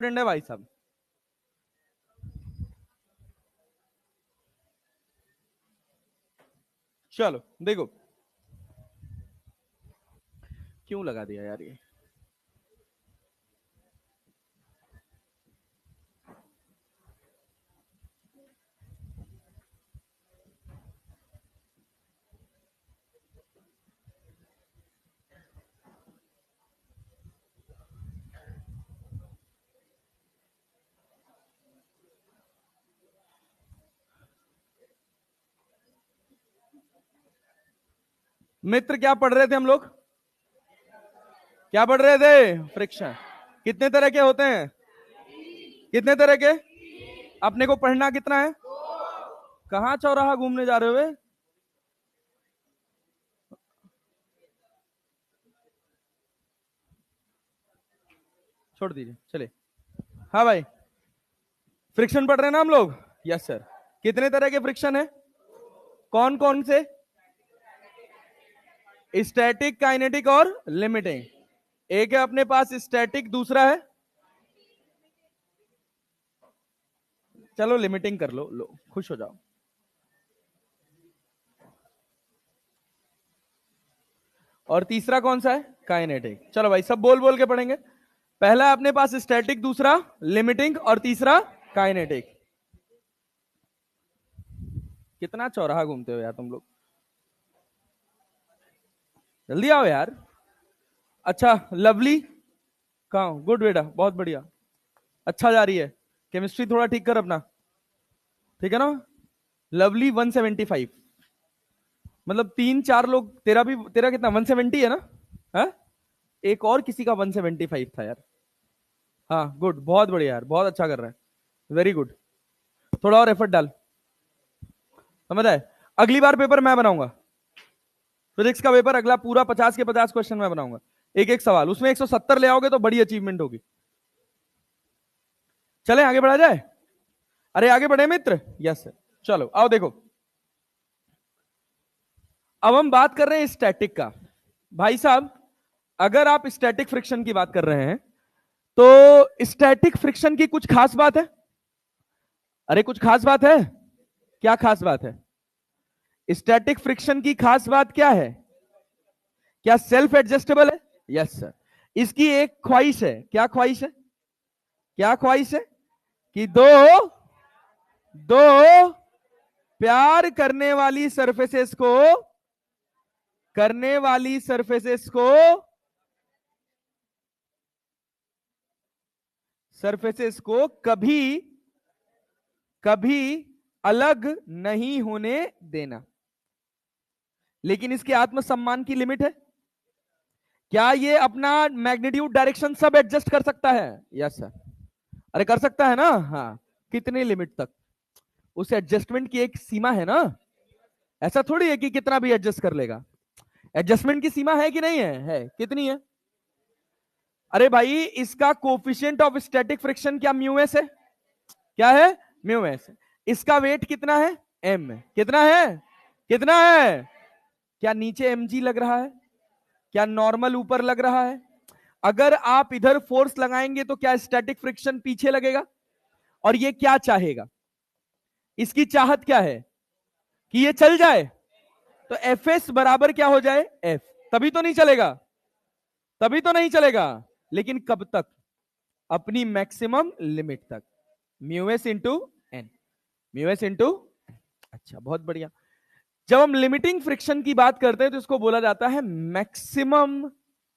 Friend है भाई साहब। चलो देखो क्यों लगा दिया यार ये। मित्र क्या पढ़ रहे थे हम लोग? क्या पढ़ रहे थे? फ्रिक्शन। कितने तरह के होते हैं? कितने तरह के? अपने को पढ़ना कितना है? कहां चौराहा घूमने जा रहे हो? छोड़ दीजिए चले। हाँ भाई, फ्रिक्शन पढ़ रहे हैं ना हम लोग? Yes sir. कितने तरह के फ्रिक्शन है? कौन कौन से? स्टैटिक, काइनेटिक और लिमिटिंग। एक है अपने पास स्टैटिक, दूसरा है, चलो लिमिटिंग कर लो, खुश हो जाओ। और तीसरा कौन सा है? काइनेटिक। चलो भाई सब बोल बोल के पढ़ेंगे। पहला अपने पास स्टैटिक, दूसरा लिमिटिंग और तीसरा काइनेटिक। कितना चौराहा घूमते हो यार तुम लोग, जल्दी आओ यार। अच्छा लवली कहाँ? गुड बेटा, बहुत बढ़िया, अच्छा जा रही है। केमिस्ट्री थोड़ा ठीक कर अपना, ठीक है ना? लवली 175, मतलब 3-4 लोग। तेरा भी, तेरा कितना 170 है ना? है? एक और किसी का 175 था यार। हाँ गुड, बहुत बढ़िया यार, बहुत अच्छा कर रहा है, वेरी गुड। थोड़ा और एफर्ट डाल, समझ आए? अगली बार पेपर मैं बनाऊंगा, फिजिक्स का पेपर अगला पूरा 50 के 50 क्वेश्चन मैं बनाऊंगा, एक एक सवाल, उसमें 170 ले आओगे तो बड़ी अचीवमेंट होगी। चले आगे बढ़ा जाए? अरे आगे बढ़े मित्र। Yes sir. चलो आओ देखो, अब हम बात कर रहे हैं स्टैटिक का। भाई साहब, अगर आप स्टैटिक फ्रिक्शन की बात कर रहे हैं तो स्टैटिक फ्रिक्शन की कुछ खास बात है? अरे कुछ खास बात है? क्या खास बात है? स्टैटिक फ्रिक्शन की खास बात क्या है? क्या सेल्फ एडजस्टेबल है? Yes sir. इसकी एक ख्वाहिश है, क्या ख्वाहिश है? क्या ख्वाहिश है? कि दो दो प्यार करने वाली सरफेसेस को कभी कभी अलग नहीं होने देना। लेकिन इसके आत्मसम्मान की लिमिट है। क्या ये अपना मैग्नीट्यूड डायरेक्शन सब एडजस्ट कर सकता है? Yes sir. अरे कर सकता है ना? हाँ। कितने लिमिट तक? उस एडजस्टमेंट की एक सीमा है ना, ऐसा थोड़ी है कि कितना भी एडजस्ट कर लेगा। एडजस्टमेंट की सीमा है कि नहीं है कितनी है? अरे भाई, इसका कोफिशिएंट ऑफ स्टैटिक फ्रिक्शन क्या म्यू एस है? क्या है? Mu S. इसका वेट कितना है? एम। कितना है? कितना है? क्या नीचे mg लग रहा है? क्या नॉर्मल ऊपर लग रहा है? अगर आप इधर फोर्स लगाएंगे तो क्या स्टैटिक फ्रिक्शन पीछे लगेगा? और ये क्या चाहेगा? इसकी चाहत क्या है? कि ये चल जाए, तो एफ एस बराबर क्या हो जाए? एफ। तभी तो नहीं चलेगा, तभी तो नहीं चलेगा। लेकिन कब तक? अपनी मैक्सिमम लिमिट तक। Mu s into N, mu s into. अच्छा बहुत बढ़िया। जब हम लिमिटिंग फ्रिक्शन की बात करते हैं तो इसको बोला जाता है मैक्सिमम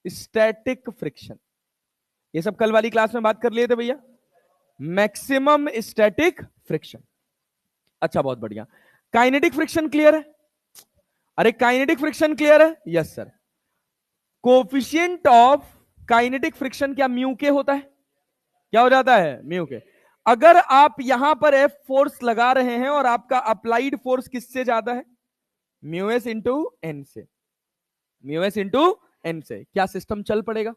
स्टैटिक फ्रिक्शन। ये सब कल वाली क्लास में बात कर लिए थे भैया, मैक्सिमम स्टैटिक फ्रिक्शन। अच्छा बहुत बढ़िया। काइनेटिक फ्रिक्शन क्लियर है? अरे काइनेटिक फ्रिक्शन क्लियर है? Yes sir. Coefficient of kinetic friction क्या म्यू के होता है? क्या हो जाता है? म्यू के। अगर आप यहां पर एफ फोर्स लगा रहे हैं और आपका अप्लाइड फोर्स किससे ज्यादा है? म्यू एस इंटू एन से। म्यू एस इंटू एन से क्या सिस्टम चल पड़ेगा?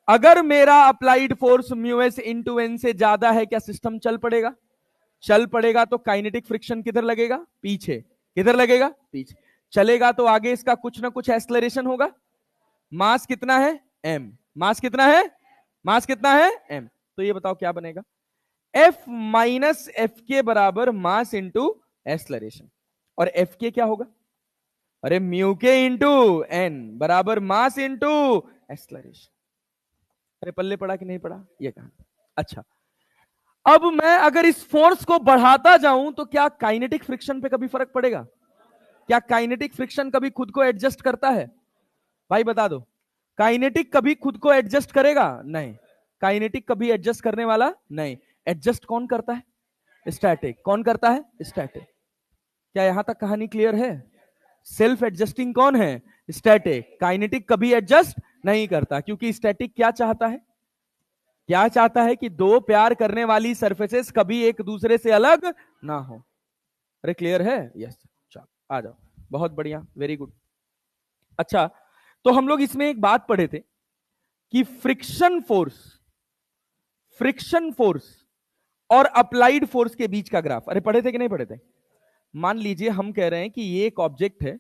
अगर मेरा applied force mu s into n से ज्यादा है, क्या सिस्टम चल पड़ेगा? चल पड़ेगा। तो काइनेटिक फ्रिक्शन किधर लगेगा? पीछे। किधर लगेगा? पीछे। चलेगा तो आगे इसका कुछ ना कुछ एक्सलरेशन होगा। मास कितना है? एम। मास कितना है? मास कितना है? एम। तो ये बताओ क्या बनेगा, F माइनस एफ के बराबर मास इंटू एक्सलरेशन, और एफ के क्या होगा, अरे म्यू के इंटू एन बराबर मास इंटू एक्सलरेशन। अरे पल्ले पड़ा कि नहीं पड़ा ये कहा। अच्छा, अब मैं अगर इस फोर्स को बढ़ाता जाऊं तो क्या काइनेटिक फ्रिक्शन पे कभी फर्क पड़ेगा, क्या काइनेटिक फ्रिक्शन कभी खुद को एडजस्ट करता है, भाई बता दो, काइनेटिक कभी खुद को एडजस्ट करेगा नहीं, काइनेटिक कभी एडजस्ट करने वाला नहीं, एडजस्ट कौन करता है, स्टैटिक। कौन करता है, स्टैटिक। क्या यहां तक कहानी क्लियर है, सेल्फ एडजस्टिंग कौन है, स्टैटिक। काइनेटिक कभी एडजस्ट नहीं करता, क्योंकि स्टैटिक क्या चाहता है, क्या चाहता है कि दो प्यार करने वाली सरफेसेस कभी एक दूसरे से अलग ना हो। अरे क्लियर है, यस, चलो आ जाओ, बहुत बढ़िया, वेरी गुड। अच्छा, तो हम लोग इसमें एक बात पढ़े थे कि फ्रिक्शन फोर्स और अप्लाइड फोर्स के बीच का ग्राफ, अरे पढ़े थे कि नहीं पढ़े थे। मान लीजिए हम कह रहे हैं कि ये एक ऑब्जेक्ट है,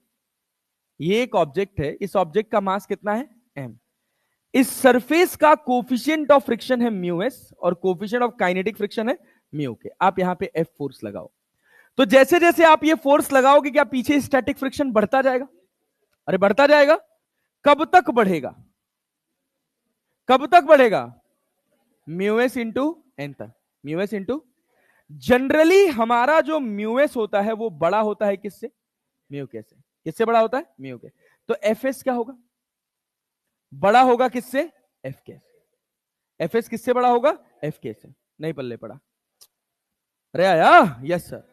ये एक ऑब्जेक्ट है, इस ऑब्जेक्ट का मास कितना है, m, इस सरफेस का कोफिशिएंट ऑफ फ्रिक्शन है म्यू एस और कोफिशिएंट ऑफ काइनेटिक फ्रिक्शन है म्यू के। आप यहां पे F फोर्स लगाओ, तो जैसे जैसे आप ये फोर्स लगाओगे क्या पीछे स्टैटिक फ्रिक्शन बढ़ता जाएगा, अरे बढ़ता जाएगा। कब तक बढ़ेगा, कब तक बढ़ेगा, म्यू एस इंटू एन तक, म्यू एस इंटू। जनरली हमारा जो म्यू एस होता है वो बड़ा होता है किससे, म्यू के से। किससे बड़ा होता है, म्यू के। तो एफ एस क्या होगा, बड़ा होगा किससे, एफ के से। एफ एस किससे बड़ा होगा, एफ के से। नहीं पल्ले पड़ा, अरे आया, यस सर।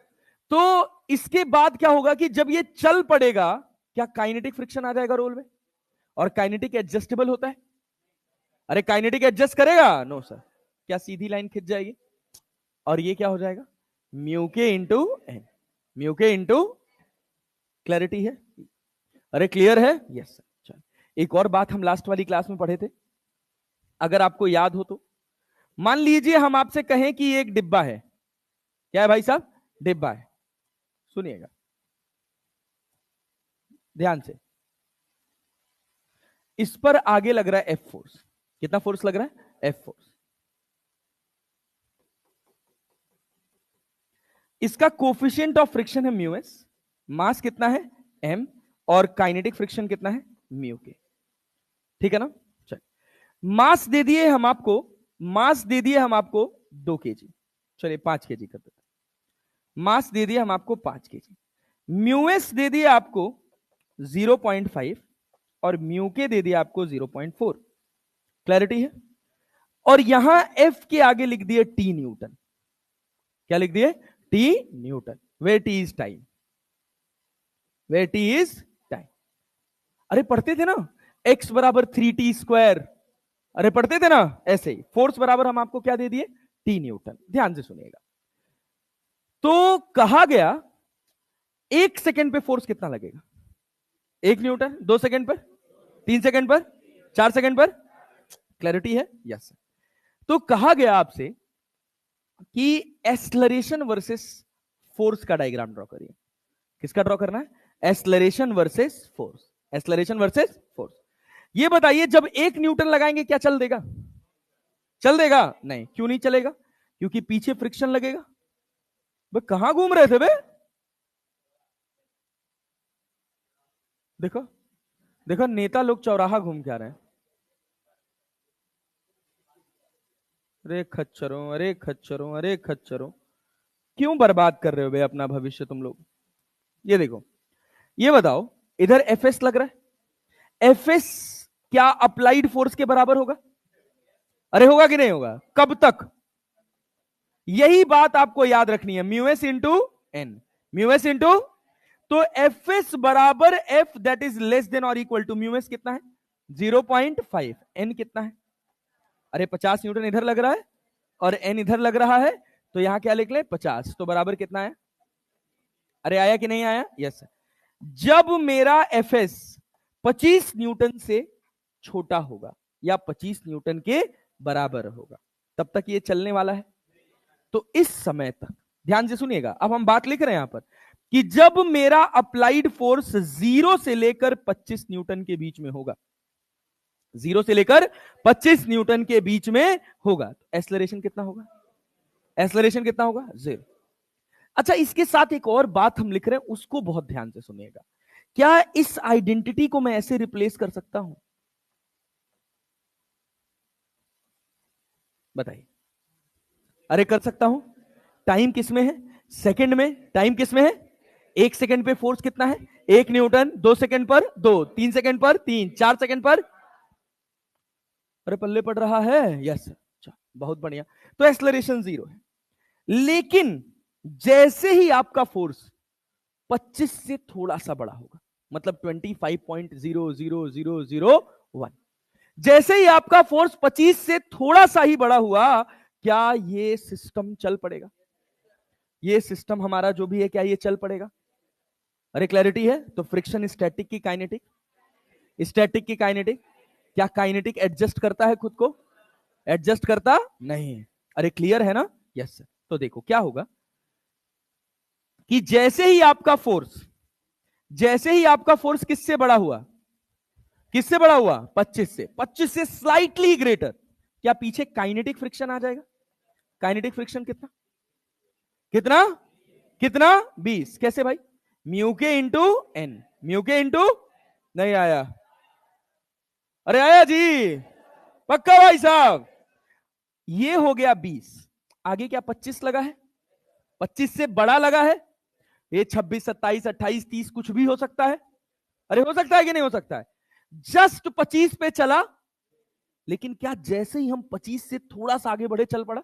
तो इसके बाद क्या होगा कि जब ये चल पड़ेगा क्या काइनेटिक फ्रिक्शन आ जाएगा रोल में, और काइनेटिक एडजस्टेबल होता है, अरे काइनेटिक एडजस्ट करेगा, नो सर। क्या सीधी लाइन खिंच जाएगी, और ये क्या हो जाएगा, म्यू के इंटू एन, म्यू के इंटू, क्लैरिटी है, अरे क्लियर है, यस सर। चल, एक और बात हम लास्ट वाली क्लास में पढ़े थे, अगर आपको याद हो तो। मान लीजिए हम आपसे कहें कि एक डिब्बा है, क्या है भाई साहब, डिब्बा है। सुनिएगा ध्यान से, इस पर आगे लग रहा है एफ फोर्स। कितना फोर्स लग रहा है, एफ फोर्स। इसका कोफिशिएंट ऑफ फ्रिक्शन है म्यू एस, मास कितना है m, और काइनेटिक फ्रिक्शन कितना है म्यू के। ठीक है ना, चल मास दे दिए हम आपको, मास दे दिए हम आपको 2 kg, चलिए 5 kg कर देते, मास दे दिए हम आपको 5 kg, म्यू एस दे दिए आपको 0.5 और म्यू के दे दिया आपको 0.4। क्लैरिटी है, और यहां F के आगे लिख दिए T न्यूटन। क्या लिख दिए, T Newton, way T is time, way T is time. अरे पढ़ते थे ना x बराबर 3t स्क्वायर, अरे पढ़ते थे ना ऐसे ही। फोर्स बराबर हम आपको क्या दे दिए, T न्यूटन। ध्यान से सुनिएगा, तो कहा गया 1 सेकंड पे फोर्स कितना लगेगा, 1 न्यूटन, 2 सेकंड पर, 3 सेकंड पर, 4 सेकंड पर। क्लैरिटी है, यस। तो कहा गया आपसे कि एक्सलरेशन वर्सेस फोर्स का डायग्राम ड्रॉ करिए। किसका ड्रॉ करना है, acceleration versus force, acceleration versus force. ये बताइए जब 1 न्यूटन लगाएंगे क्या चल देगा, चल देगा नहीं, क्यों नहीं चलेगा, क्योंकि पीछे फ्रिक्शन लगेगा। बे कहां घूम रहे थे बे, देखो देखो नेता लोग चौराहा घूम के आ रहे हैं। अरे खच्चरों, अरे खच्चरों, अरे खच्चरों, क्यों बर्बाद कर रहे हो बे अपना भविष्य तुम लोग। ये देखो, ये बताओ, इधर एफ एस लग रहा है, एफ एस क्या अप्लाइड फोर्स के बराबर होगा, अरे होगा कि नहीं होगा, कब तक, यही बात आपको याद रखनी है, mu s into N, mu s into. तो एफ एस बराबर f that is less than और इक्वल टू म्यू एस कितना है 0.5, एन कितना है, अरे 50 न्यूटन इधर लग रहा है और एन इधर लग रहा है, तो यहां क्या लिख ले 50, तो बराबर कितना है, अरे आया कि नहीं आया, यस। जब मेरा एफ एस 25 न्यूटन से छोटा होगा या 25 न्यूटन के बराबर होगा तब तक ये चलने वाला है। तो इस समय तक ध्यान से सुनिएगा, अब हम बात लिख रहे हैं यहां पर कि जब मेरा अप्लाइड फोर्स 0 से लेकर 25 न्यूटन के बीच में होगा, 0 से लेकर 25 न्यूटन के बीच में होगा। एक्सेलरेशन कितना होगा? एक्सेलरेशन कितना होगा? 0। अच्छा, इसके साथ एक और बात हम लिख रहे हैं, उसको बहुत ध्यान से सुनिएगा। क्या इस आइडेंटिटी को मैं ऐसे रिप्लेस कर सकता हूं? बताइए। अरे कर सकता हूं। टाइम किस में है? सेकंड में। टाइम किस में है? 1 सेकंड पे फोर्स कितना है? 1 न्यूटन। 2 सेकंड पर 2, 3 सेकंड पर 3, 4 सेकंड पर। अरे पल्ले पड़ रहा है? यस सर, बहुत बढ़िया। तो एक्सेलरेशन 0 है। लेकिन जैसे ही आपका फोर्स 25 से थोड़ा सा बड़ा होगा, मतलब 25.00001, जैसे ही आपका फोर्स 25 से थोड़ा सा ही बड़ा हुआ, क्या ये सिस्टम चल पड़ेगा? ये सिस्टम हमारा जो भी है, क्या ये चल पड़ेगा? अरे क्लैरिटी है? तो फ्रिक्शन स्टैटिक की काइनेटिक, स्टैटिक की काइनेटिक। क्या काइनेटिक एडजस्ट करता है खुद को? एडजस्ट करता नहीं है। अरे क्लियर है ना? Yes sir. तो देखो क्या होगा कि जैसे ही आपका फोर्स किससे बड़ा हुआ? किससे बड़ा हुआ? 25 से। 25 से स्लाइटली ग्रेटर, क्या पीछे काइनेटिक फ्रिक्शन आ जाएगा? काइनेटिक फ्रिक्शन कितना? कितना? कितना? 20। कैसे भाई? म्यू के इंटू एन। म्यू के इंटू, नहीं आया? अरे आया जी, पक्का भाई साहब। ये हो गया 20। आगे क्या 25 लगा है? 25 से बड़ा लगा है। ये 26, 27, 28, 30 कुछ भी हो सकता है। अरे हो सकता है कि नहीं हो सकता है? जस्ट 25 पे चला, लेकिन क्या जैसे ही हम 25 से थोड़ा सा आगे बढ़े चल पड़ा,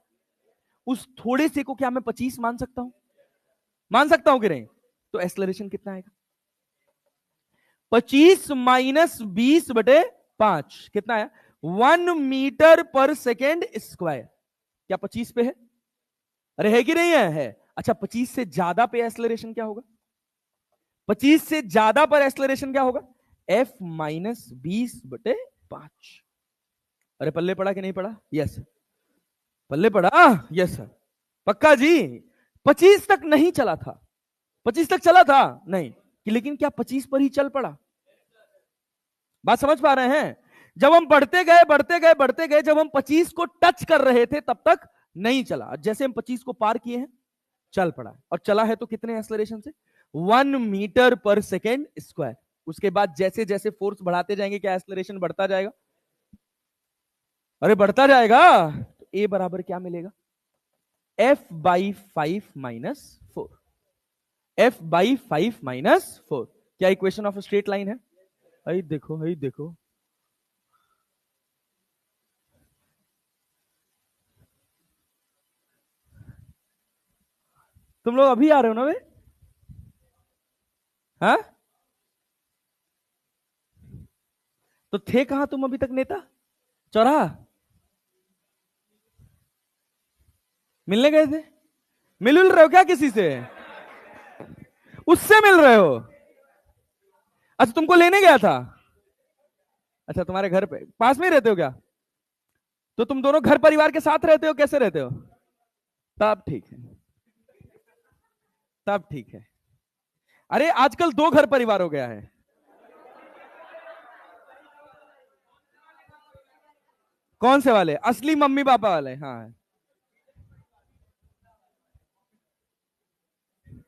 उस थोड़े से को क्या मैं 25 मान सकता हूं? मान सकता हूं कि नहीं? तो एक्सेलरेशन कितना आएगा? 25 माइनस 20/5 कितना है? 1 मीटर पर सेकेंड स्क्वायर। क्या 25 पे है? अरे है कि नहीं है? है। अच्छा, 25 से ज्यादा पे एक्सेलरेशन क्या होगा? 25 से ज्यादा पर एक्सेलरेशन क्या होगा? F minus 20/5। अरे पल्ले पड़ा कि नहीं पड़ा? यस पल्ले पड़ा। यस सर, पक्का जी। 25 तक नहीं चला था। 25 तक चला था नहीं, लेकिन क्या 25 पर ही चल पड़ा? बात समझ पा रहे हैं? जब हम बढ़ते गए बढ़ते गए बढ़ते गए, जब हम 25 को टच कर रहे थे तब तक नहीं चला। जैसे हम 25 को पार किए हैं, चल पड़ा। और चला है तो कितने एक्सेलरेशन से? 1 मीटर पर सेकेंड स्क्वायर। उसके बाद जैसे जैसे फोर्स बढ़ाते जाएंगे, क्या एक्सेलरेशन बढ़ता जाएगा? अरे बढ़ता जाएगा। तो ए बराबर क्या मिलेगा? F/5 - 4। F/5 - 4। क्या इक्वेशन ऑफ स्ट्रेट लाइन है? आई देखो, आई देखो। तुम लोग अभी आ रहे हो ना वे? हाँ, तो थे कहां तुम अभी तक? नेता चौराहा मिलने गए थे? मिल रहे हो क्या किसी से? उससे मिल रहे हो? अच्छा, तुमको लेने गया था? अच्छा, तुम्हारे घर पे पास में ही रहते हो क्या? तो तुम दोनों घर परिवार के साथ रहते हो? कैसे रहते हो? तब ठीक है, तब ठीक है। अरे आजकल 2 घर परिवार हो गया है। कौन से वाले? असली मम्मी पापा वाले? हाँ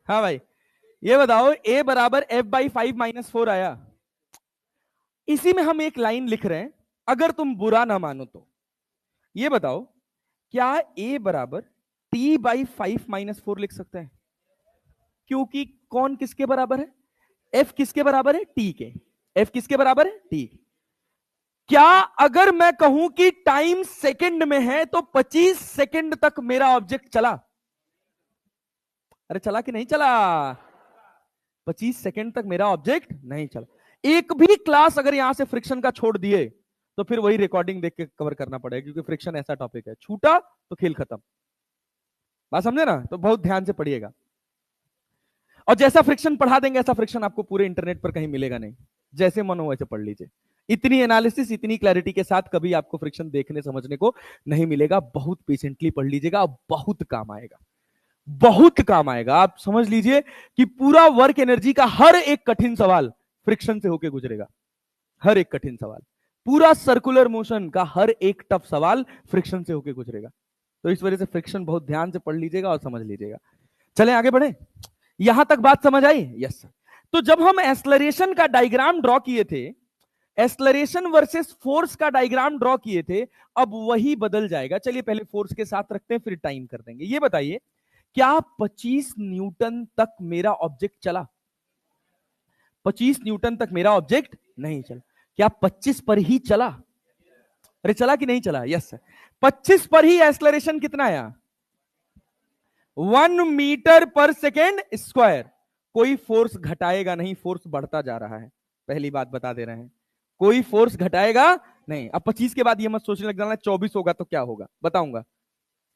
हाँ भाई, ये बताओ, a बराबर F/5 - 4 आया। इसी में हम एक लाइन लिख रहे हैं, अगर तुम बुरा ना मानो तो ये बताओ, क्या a बराबर T/5 - 4 लिख सकते हैं? क्योंकि कौन किसके बराबर है? F किसके बराबर है? T के। F किसके बराबर है? T। क्या अगर मैं कहूं कि टाइम सेकंड में है, तो 25 सेकंड तक मेरा ऑब्जेक्ट चला? अरे चला कि नहीं चला? 25 सेकंड तक मेरा ऑब्जेक्ट नहीं चला। एक भी क्लास अगर यहां से फ्रिक्शन का छोड़ दिए, तो फिर वही रिकॉर्डिंग देख के कवर करना पड़ेगा, क्योंकि फ्रिक्शन ऐसा टॉपिक है, छूटा तो खेल खत्म। बात समझे ना? तो बहुत ध्यान से पढ़िएगा। और जैसा फ्रिक्शन पढ़ा देंगे, ऐसा फ्रिक्शन आपको पूरे इंटरनेट पर कहीं मिलेगा नहीं। जैसे मन हो वैसे पढ़ लीजिए। इतनी एनालिसिस, इतनी क्लैरिटी के साथ कभी आपको फ्रिक्शन देखने समझने को नहीं मिलेगा। बहुत पेशेंटली पढ़ लीजिएगा, बहुत काम आएगा, बहुत काम आएगा। आप समझ लीजिए कि पूरा वर्क एनर्जी का हर एक कठिन सवाल फ्रिक्शन से होकर गुजरेगा, हर एक कठिन सवाल। पूरा सर्कुलर मोशन का हर एक टफ सवाल फ्रिक्शन से होकर गुजरेगा। तो इस वजह से फ्रिक्शन बहुत ध्यान से पढ़ लीजिएगा और समझ लीजिएगा। चलें आगे बढ़े, यहां तक बात समझ आई? Yes sir. तो जब हम एक्सलरेशन का डायग्राम ड्रॉ किए थे, एक्सलरेशन वर्सेस फोर्स का डायग्राम ड्रॉ किए थे, अब वही बदल जाएगा। चलिए पहले फोर्स के साथ रखते हैं, फिर टाइम कर देंगे। ये बताइए, क्या 25 न्यूटन तक मेरा ऑब्जेक्ट चला? 25 न्यूटन तक मेरा ऑब्जेक्ट नहीं चला। क्या 25 पर ही चला? अरे चला कि नहीं चला? Yes sir. 25 पर ही एक्सलरेशन कितना आया? 1 मीटर पर सेकेंड स्क्वायर। कोई फोर्स घटाएगा नहीं, फोर्स बढ़ता जा रहा है। पहली बात बता दे रहे हैं, कोई फोर्स घटाएगा नहीं। अब 25 के बाद ये मत सोचने लग जाना 24 होगा तो क्या होगा, बताऊंगा।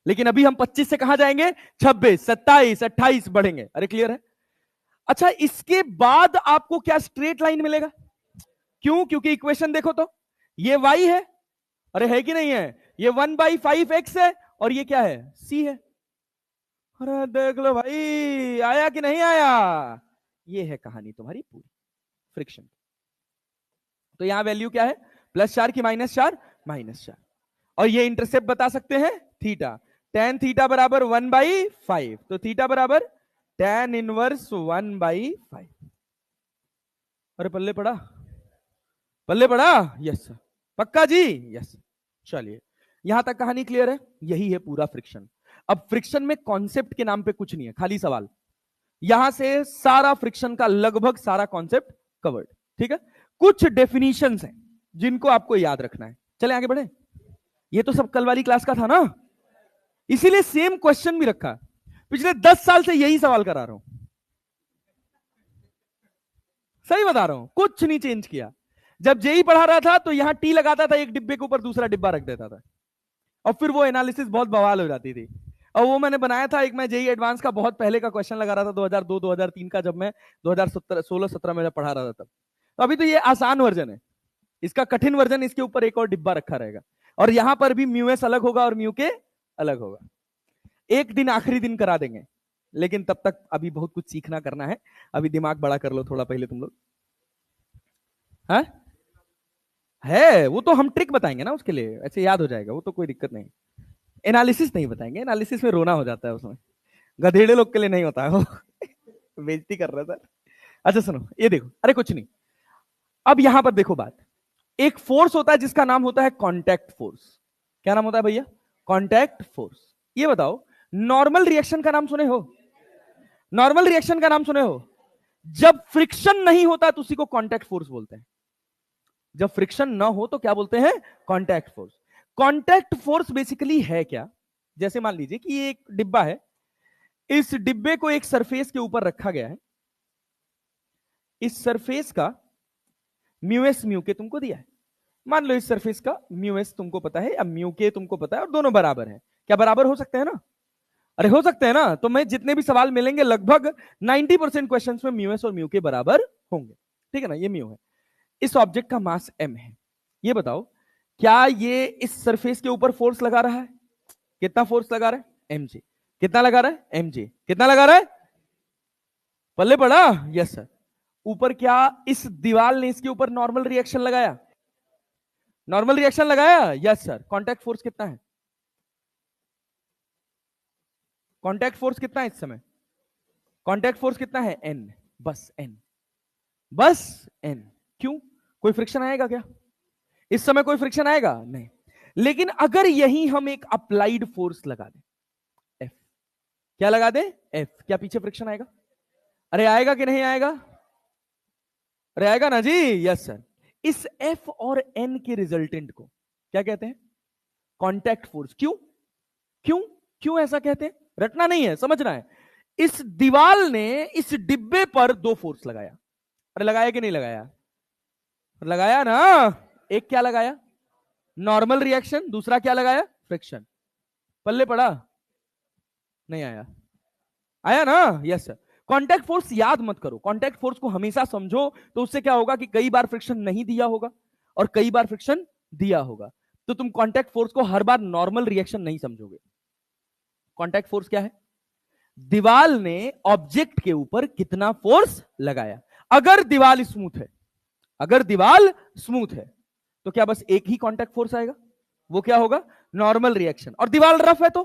लेकिन अभी हम 25 से कहां जाएंगे? 26, 27, 28 बढ़ेंगे। अरे क्लियर है? अच्छा, इसके बाद आपको क्या स्ट्रेट लाइन मिलेगा? क्यों? क्योंकि इक्वेशन देखो तो, ये y है, अरे है कि नहीं है? ये 1/5x है, और ये क्या है? c है। अरे देख लो भाई, आया कि नहीं आया? ये है कहानी तुम्हारी पूरी फ्रिक्शन। तो यहां वैल्यू क्या है? +4 की -4? -4। और ये इंटरसेप्ट बता सकते हैं थीटा। tan थीटा बराबर 1/5, तो थीटा बराबर tan इनवर्स 1/5। अरे पल्ले पड़ा, पल्ले पड़ा? Yes sir. पक्का जी? यस। चलिए यहां तक कहानी क्लियर है। यही है पूरा फ्रिक्शन। अब फ्रिक्शन में कॉन्सेप्ट के नाम पे कुछ नहीं है, खाली सवाल। यहां से सारा फ्रिक्शन का लगभग सारा कॉन्सेप्ट कवर्ड। ठीक है, कुछ डेफिनेशंस हैं जिनको आपको याद रखना है। चले आगे बढ़े। ये तो सब कल वाली क्लास का था ना, इसीलिए सेम क्वेश्चन भी रखा। पिछले 10 साल से यही सवाल करा रहा हूं, सही बता रहा हूं, कुछ नहीं चेंज किया। जब जेई पढ़ा रहा था तो यहां टी लगाता था, एक डिब्बे के ऊपर दूसरा डिब्बा रख देता था, और फिर वो एनालिसिस बहुत बवाल हो जाती थी। और वो मैंने बनाया था एक, मैं जेई एडवांस का बहुत पहले का क्वेश्चन लगा रहा था, 2002-2003 का, जब मैं 2016-17 में पढ़ा रहा था तब। तो अभी तो ये आसान वर्जन है, इसका कठिन वर्जन, इसके ऊपर एक और डिब्बा रखा रहेगा, और यहां पर भी म्यू एस अलग होगा और म्यू के अलग होगा। एक दिन आखिरी दिन करा देंगे, लेकिन तब तक अभी बहुत कुछ सीखना करना है। अभी दिमाग बड़ा कर लो थोड़ा पहले तुम लोग। हाँ है, वो तो हम ट्रिक बताएंगे ना उसके लिए, ऐसे याद हो जाएगा, वो तो कोई दिक्कत नहीं। एनालिसिस नहीं बताएंगे, एनालिसिस में रोना हो जाता है उसमें, गधेड़े लोग के लिए नहीं होता है वो। बेइज्जती कर रहा था। अच्छा सुनो, ये देखो, अरे कुछ नहीं। अब यहां पर देखो बात, एक फोर्स होता है जिसका नाम होता है कांटेक्ट फोर्स। क्या नाम होता है भैया? Contact force. ये बताओ, नॉर्मल रिएक्शन का नाम सुने हो? नॉर्मल रिएक्शन का नाम सुने हो? जब फ्रिक्शन नहीं होता तो उसी को कांटेक्ट फोर्स बोलते हैं। जब फ्रिक्शन ना हो तो क्या बोलते हैं? Contact force. Contact force basically है क्या? जैसे मान लीजिए कि ये एक डिब्बा है, इस डिब्बे को एक सरफेस के ऊपर रखा गया है, इस सरफेस का म्यू एस म्यू के तुमको दिया है। मान लो इस सरफेस का म्यू एस तुमको पता है या म्यू के तुमको पता है, और दोनों बराबर है। क्या बराबर हो सकते हैं ना? अरे हो सकते हैं ना। तो मैं जितने भी सवाल मिलेंगे लगभग 90% क्वेश्चंस में म्यू एस और म्यू के बराबर होंगे। ठीक है ना? ये म्यू है, इस ऑब्जेक्ट का मास m है। ये बताओ, क्या ये इस सरफेस के ऊपर फोर्स लगा रहा है? कितना फोर्स लगा रहा है? mg। कितना लगा रहा है? mg। कितना लगा रहा है? पल्ले पड़ा? Yes sir. ऊपर क्या इस दीवार ने इसके ऊपर नॉर्मल रिएक्शन लगाया? नॉर्मल रिएक्शन लगाया? Yes sir. कांटेक्ट फोर्स कितना है? कांटेक्ट फोर्स कितना है इस समय? कांटेक्ट फोर्स कितना है? n। बस n, बस n। क्यों? कोई फ्रिक्शन आएगा क्या इस समय? कोई फ्रिक्शन आएगा नहीं। लेकिन अगर यही हम एक अप्लाइड फोर्स लगा दें, F, क्या लगा दें? F, क्या पीछे फ्रिक्शन आएगा? अरे आएगा कि नहीं आएगा? अरे आएगा ना जी? Yes sir. इस F और N के रिजल्टेंट को क्या कहते हैं? Contact force. क्यों? क्यों? क्यों ऐसा कहते हैं? रटना नहीं है, समझना है। इस दीवार ने इस डिब्बे पर दो फोर्स लगाया। अरे लगाया कि नहीं लगाया? लगाया ना। एक क्या लगाया? Normal reaction. दूसरा क्या लगाया? फ्रिक्शन। पल्ले पड़ा? नहीं आया? आया ना? Yes sir. कांटेक्ट फोर्स याद मत करो, कांटेक्ट फोर्स को हमेशा समझो। तो उससे क्या होगा कि कई बार फ्रिक्शन नहीं दिया होगा और कई बार फ्रिक्शन दिया होगा, तो तुम कांटेक्ट फोर्स को हर बार नॉर्मल रिएक्शन नहीं समझोगे। कांटेक्ट फोर्स क्या है? दीवार ने ऑब्जेक्ट के ऊपर कितना फोर्स लगाया। अगर दीवार स्मूथ है, अगर दीवार स्मूथ है तो क्या बस एक ही कांटेक्ट फोर्स आएगा? वो क्या होगा? Normal reaction. और दीवार रफ है तो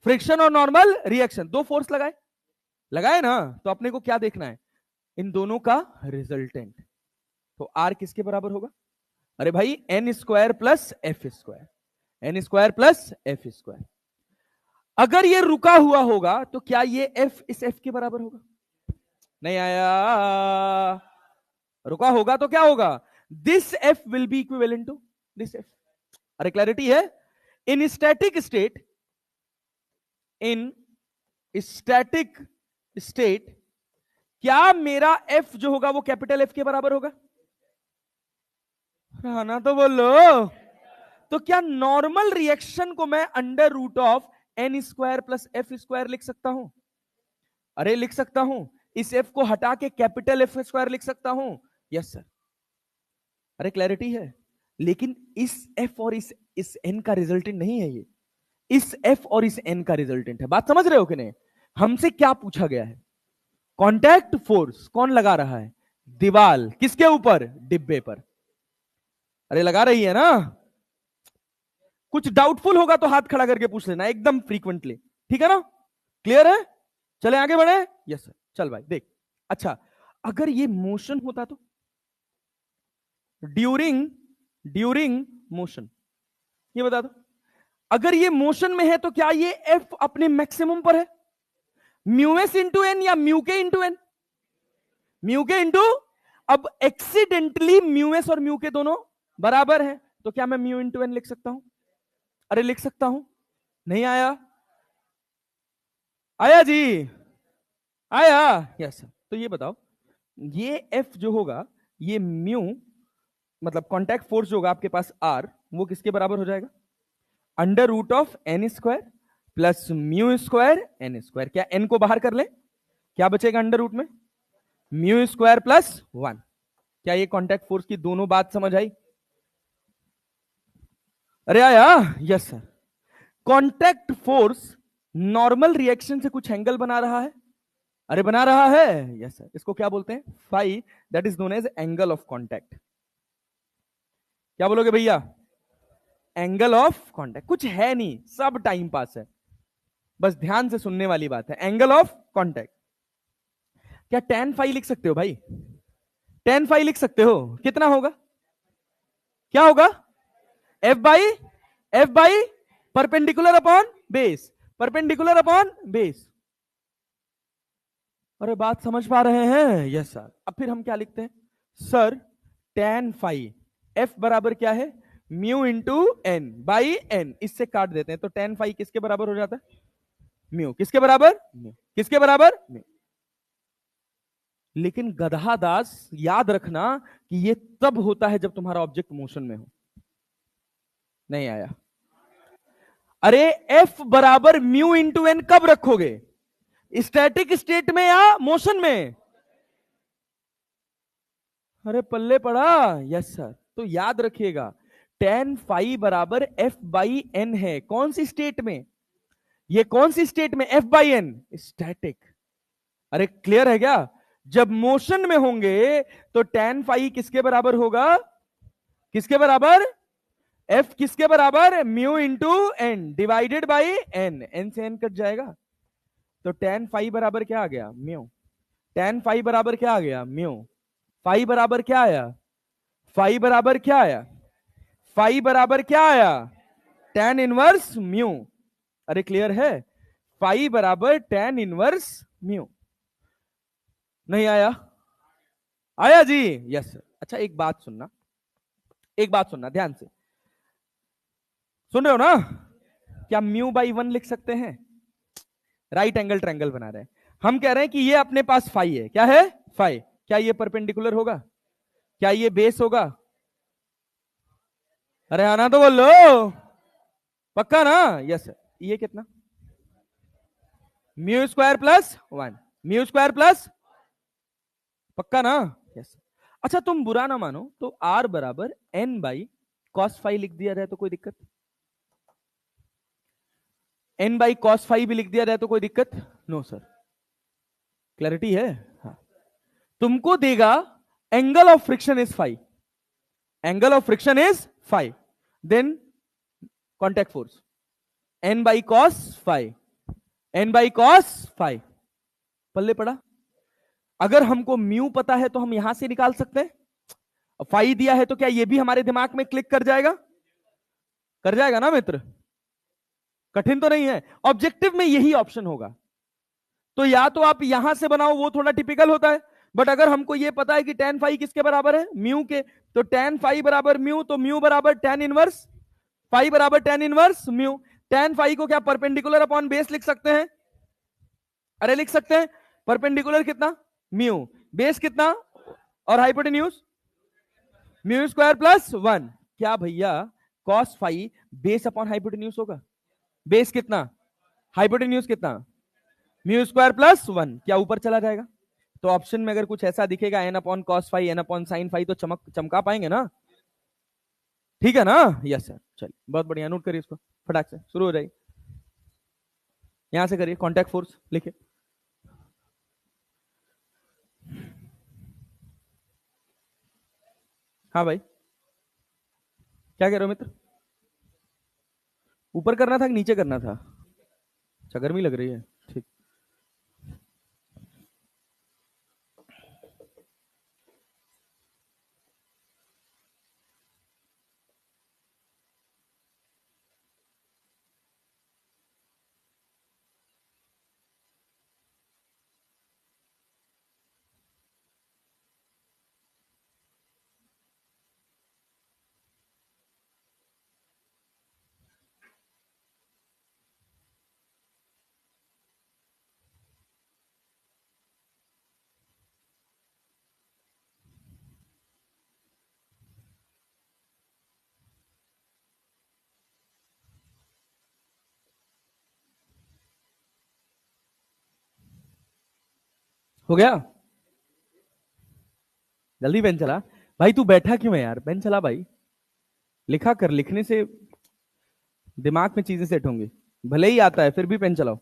फ्रिक्शन और नॉर्मल रिएक्शन, दो फोर्स लगाए ना, तो अपने को क्या देखना है? इन दोनों का रिजल्टेंट। तो आर किसके बराबर होगा? अरे भाई n square plus f square, n square plus f square. अगर ये रुका हुआ होगा तो क्या ये एफ इस एफ के बराबर होगा? नहीं आया। रुका होगा तो क्या होगा? This f will be equivalent to this f. अरे क्लैरिटी है? In static state, in static state क्या मेरा एफ जो होगा वो कैपिटल एफ के बराबर होगा? ना तो बोलो। तो क्या नॉर्मल रिएक्शन को मैं under root of n square plus f square लिख सकता हूं? अरे लिख सकता हूं। इस एफ को हटा के कैपिटल एफ स्क्वायर लिख सकता हूं। Yes sir. अरे क्लैरिटी है? लेकिन इस एफ और इस एन का रिजल्टेंट नहीं है ये, इस एफ और इस एन का रिजल्टेंट है। बात समझ रहे हो कि नहीं? हमसे क्या पूछा गया है? कांटेक्ट फोर्स कौन लगा रहा है? दीवाल। किसके ऊपर? डिब्बे पर। अरे लगा रही है ना? कुछ डाउटफुल होगा तो हाथ खड़ा करके पूछ लेना एकदम फ्रीक्वेंटली, ठीक है ना? क्लियर है? चले आगे बढ़े। Yes sir. चल भाई देख, अच्छा अगर ये मोशन होता तो ड्यूरिंग मोशन, ये बता दो, अगर ये मोशन में है तो क्या ये एफ अपने मैक्सिमम पर है? म्यू एस इंटू एन या म्यू के इंटू एन? म्यू के इंटू। अब एक्सीडेंटली म्यू एस और म्यू के दोनों बराबर है, तो क्या मैं म्यू इंटू एन लिख सकता हूं? अरे लिख सकता हूं। नहीं आया? आया जी? आया? यस। तो ये बताओ, ये एफ जो होगा, ये म्यू मतलब कांटेक्ट फोर्स जो होगा आपके पास आर, वो किसके बराबर हो जाएगा? Under root of n square plus mu square n square. क्या एन को बाहर कर ले, क्या बचेगा अंडर रूट में? Mu square plus 1। क्या ये कांटेक्ट फोर्स की दोनों बात समझ आई? अरे आया? Yes sir. Contact force normal reaction से कुछ एंगल बना रहा है। अरे बना रहा है। Yes sir. इसको क्या बोलते हैं? Phi, that is known as angle of contact. क्या बोलोगे भैया? Angle of contact. कुछ है नहीं, सब टाइम पास है, बस ध्यान से सुनने वाली बात है। Angle of contact. क्या tan फाई लिख सकते हो भाई? tan फाई लिख सकते हो? कितना होगा? क्या होगा? F by perpendicular upon base, perpendicular upon base. अरे बात समझ पा रहे हैं? Yes sir. अब फिर हम क्या लिखते हैं सर? tan फाई एफ बराबर क्या है? Mu into n by n. इससे काट देते हैं तो tan फाई किसके बराबर हो जाता है? म्यू। किसके बराबर? म्यू। किसके बराबर? म्यू। लेकिन गधा दास याद रखना कि ये तब होता है जब तुम्हारा ऑब्जेक्ट मोशन में हो। नहीं आया? अरे एफ बराबर म्यू इंटू एन कब रखोगे? स्टैटिक स्टेट में या मोशन में? अरे पल्ले पड़ा। Yes sir. तो याद रखिएगा tan फाई बराबर एफ बाई एन है। कौन सी स्टेट में? ये कौन सी स्टेट में? F by n, static. अरे क्लियर है क्या? जब मोशन में होंगे तो tan फाई किसके बराबर होगा? किसके बराबर? एफ किसके बराबर? Mu into n divided by n. N से एन कट जाएगा तो tan फाई बराबर क्या आ गया? म्यू। tan फाई बराबर क्या आ गया? म्यू। फाई बराबर क्या आया? फाई बराबर क्या आया? फाई बराबर क्या आया? tan inverse mu. अरे क्लियर है? फाई बराबर tan इनवर्स म्यू। नहीं आया? आया जी? Yes sir. अच्छा एक बात सुनना, एक बात सुनना ध्यान से। सुन रहे हो ना? क्या म्यू बाई 1 लिख सकते हैं? राइट एंगल ट्रायंगल बना रहे हैं, हम कह रहे हैं कि ये अपने पास फाई है। क्या है? फाई। क्या ये परपेंडिकुलर होगा? क्या ये बेस होगा? अरे आना तो बोलो, पक्का ना? Yes sir. ये कितना? Mu square plus 1, mu square plus, पक्का ना? यस। अच्छा तुम बुरा ना मानो तो आर बराबर एन बाई कॉस फाई लिख दिया जाए तो कोई दिक्कत? एन बाई कॉस फाई भी लिख दिया जाए तो कोई दिक्कत? No sir. क्लैरिटी है? हाँ। तुमको देगा angle of friction is phi, angle of friction is 5, then contact force n by cos 5, n by cos 5। पल्ले पड़ा। अगर हमको म्यू पता है तो हम यहां से निकाल सकते हैं। फाई दिया है तो क्या ये भी हमारे दिमाग में क्लिक कर जाएगा? कर जाएगा ना मित्र? कठिन तो नहीं है। ऑब्जेक्टिव में यही ऑप्शन होगा। तो या तो आप यहां से बनाओ, वो थोड़ा टिपिकल होता है, बट अगर हमको ये पता है कि tan फाई किसके बराबर है? म्यू के। तो tan फाई बराबर म्यू, तो म्यू बराबर tan इनवर्स फाई बराबर tan inverse mu. tan phi को क्या परपेंडिकुलर अपॉन बेस लिख सकते हैं? अरे लिख सकते हैं। परपेंडिकुलर कितना? म्यू। बेस कितना? और हाइपोटेन्यूज म्यू स्क्वायर प्लस 1। क्या भैया cos phi base upon hypotenuse होगा? बेस कितना? हाइपोटेन्यूज कितना? Mu square plus 1। क्या ऊपर चला जाएगा? तो ऑप्शन में अगर कुछ ऐसा दिखेगा n upon cos phi, n upon sine phi, तो चमका पाएंगे ना? ठीक है ना? Yes sir. चलिए बहुत बढ़िया, नोट करिए इसको, फटाक से शुरू हो जाइए। यहां से करिए, कॉन्टैक्ट फोर्स लिखिए। हाँ भाई, क्या कह रहे हो मित्र? ऊपर करना था कि नीचे करना था? अच्छा, गर्मी लग रही है, ठीक। हो गया? जल्दी पेन चला। भाई तू बैठा क्यों है यार? पेन चला भाई, लिखा कर, लिखने से दिमाग में चीजें सेट होंगी। भले ही आता है फिर भी पेन चलाओ।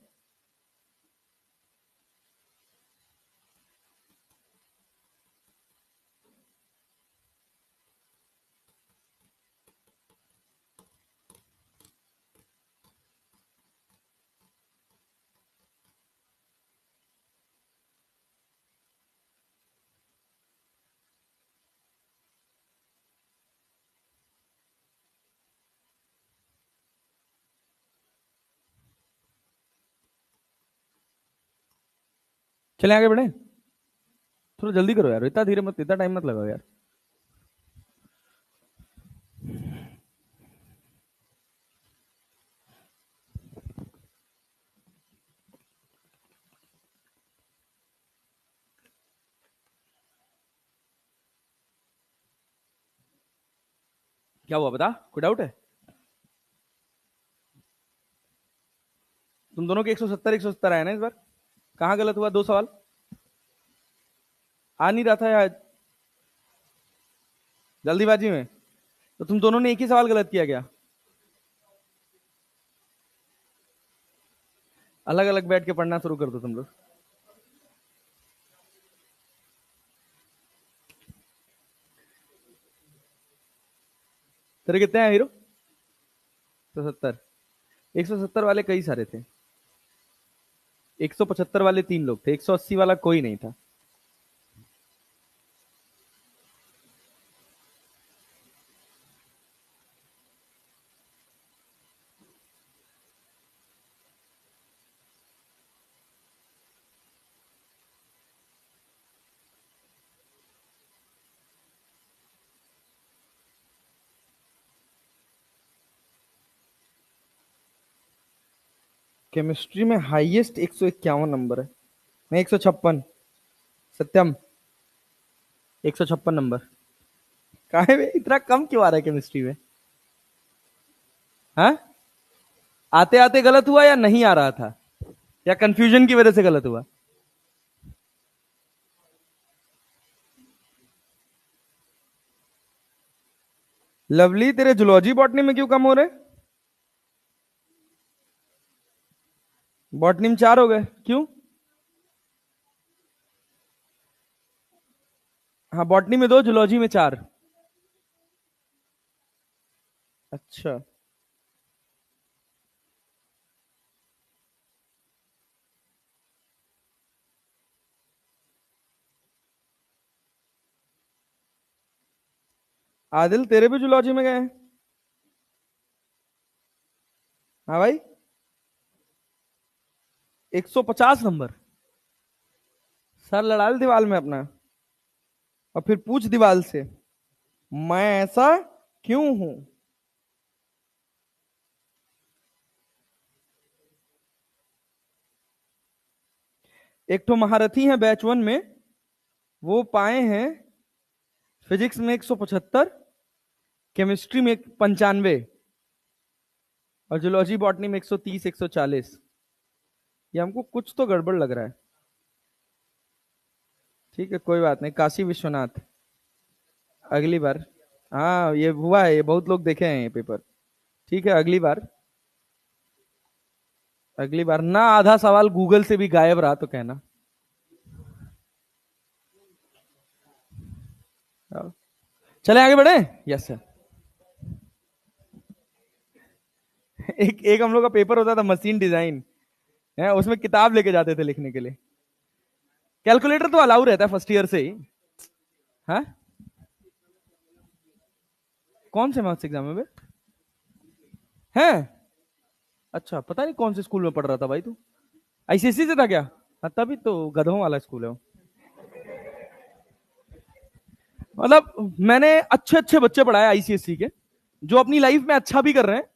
चले आगे बढ़े। थोड़ा जल्दी करो यार, इतना धीरे मत, इतना टाइम मत लगाओ यार। क्या हुआ बता, कोई डाउट है? तुम दोनों के 170 170 आया ना इस बार? कहां गलत हुआ? 2 सवाल आ नहीं रहा था या जल्दीबाजी में? तो तुम दोनों ने एक ही सवाल गलत किया क्या? अलग अलग बैठ के पढ़ना शुरू कर दो तुम लोग। तेरे कितने हैं हीरो? 170। 170 वाले कई सारे थे। 175 वाले 3 लोग थे, 180 वाला कोई नहीं था। केमिस्ट्री में हाईएस्ट 151 नंबर है। नहीं, 156। सत्यम, 156 नंबर। काहे में इतना कम क्यों आ रहा है केमिस्ट्री में? हाँ, आते आते गलत हुआ या नहीं आ रहा था, या कंफ्यूजन की वजह से गलत हुआ? लवली, तेरे जूलॉजी बॉटनी में क्यों कम हो रहे? बॉटनी में 4 हो गए, क्यों? हाँ, बॉटनी में 2, जूलॉजी में 4। अच्छा, आदिल तेरे भी जूलॉजी में गए हैं? हाँ भाई, 150 नंबर। सर लड़ा ले दीवार में अपना, और फिर पूछ दीवार से, मैं ऐसा क्यों हूं? एक तो महारथी हैं बैच 1 में, वो पाए हैं फिजिक्स में 175, केमिस्ट्री में 95, और जूलॉजी बॉटनी में 130 140। ये हमको कुछ तो गड़बड़ लग रहा है। ठीक है, कोई बात नहीं, काशी विश्वनाथ अगली बार। हाँ ये हुआ है, ये बहुत लोग देखे हैं ये पेपर। ठीक है, अगली बार, अगली बार ना आधा सवाल गूगल से भी गायब रहा तो कहना। चले आगे बढ़े। Yes sir. एक एक हम लोग का पेपर होता था मशीन डिजाइन है, उसमें किताब लेके जाते थे लिखने के लिए। कैलकुलेटर तो अलाउ रहता है फर्स्ट ईयर से ही। हाँ, कौन से मार्क्स एग्जाम में बे? हैं? अच्छा, पता नहीं कौन से स्कूल में पढ़ रहा था भाई तू। आईसीएसई से था क्या? हाँ, तभी तो गधों वाला स्कूल है वो। मतलब मैंने अच्छे अच्छे बच्चे पढ़ाए आईसीएसई के, जो अपनी लाइफ में अच्छा भी कर रहे हैं,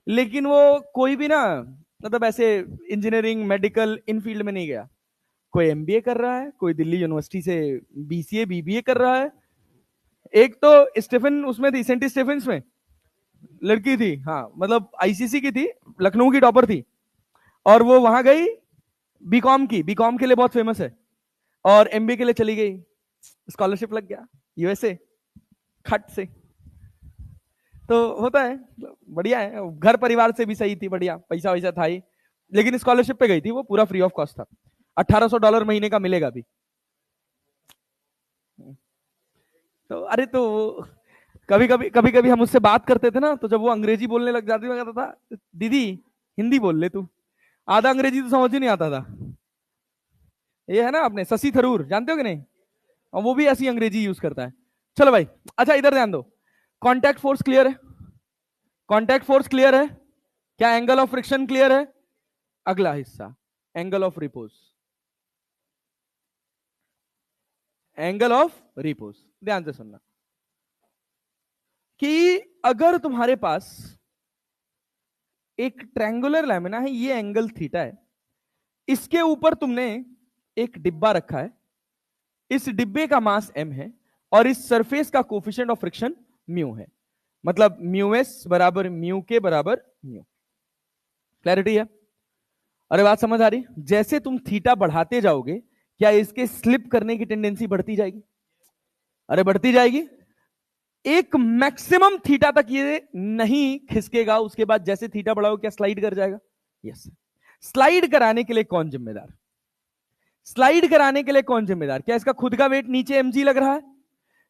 लेकिन वो कोई भी ना, मतलब ऐसे इंजीनियरिंग मेडिकल इन फील्ड में नहीं गया। कोई एमबीए कर रहा है, कोई दिल्ली यूनिवर्सिटी से बीसीए बीबीए कर रहा है। एक तो स्टेफन उसमें थी, सेंट स्टेफेंस में लड़की थी, हाँ मतलब आईसीसी की थी, लखनऊ की टॉपर थी, और वो वहां गई बीकॉम के लिए बहुत फेमस है, और एमबीए के लिए चली गई, स्कॉलरशिप लग गया यूएसए खट से। तो होता है, बढ़िया है, घर परिवार से भी सही थी, बढ़िया पैसा वैसा था ही, लेकिन स्कॉलरशिप पे गई थी वो, पूरा फ्री ऑफ कॉस्ट था, $1800 महीने का मिलेगा भी। तो अरे तो कभी कभी हम उससे बात करते थे ना, तो जब वो अंग्रेजी बोलने लग जाती, मैं कहता था दीदी हिंदी बोल ले तू, आधा अंग्रेजी तो समझ ही नहीं आता था। ये है ना अपने शशि थरूर, जानते हो कि नहीं? और वो भी ऐसी अंग्रेजी यूज करता है। चलो भाई, अच्छा इधर ध्यान दो। कांटेक्ट फोर्स क्लियर है? कांटेक्ट फोर्स क्लियर है? क्या एंगल ऑफ फ्रिक्शन क्लियर है? अगला हिस्सा, angle of repose. Angle of repose, ध्यान से सुनना, कि अगर तुम्हारे पास एक ट्रायंगुलर लैमिना है, ये एंगल थीटा है, इसके ऊपर तुमने एक डिब्बा रखा है, इस डिब्बे का मास m है, और इस सरफेस का कोफिशिएंट ऑफ फ्रिक्शन म्यू है, मतलब म्यू एस बराबर म्यू के बराबर म्यू। क्लैरिटी है? अरे बात समझ आ रही? जैसे तुम थीटा बढ़ाते जाओगे, क्या इसके स्लिप करने की टेंडेंसी बढ़ती जाएगी? अरे बढ़ती जाएगी। एक मैक्सिमम थीटा तक ये नहीं खिसकेगा, उसके बाद जैसे थीटा बढ़ाओ क्या स्लाइड कर जाएगा? यस। स्लाइड कराने के लिए कौन जिम्मेदार? स्लाइड कराने के लिए कौन जिम्मेदार? क्या इसका खुद का वेट नीचे एमजी लग रहा है?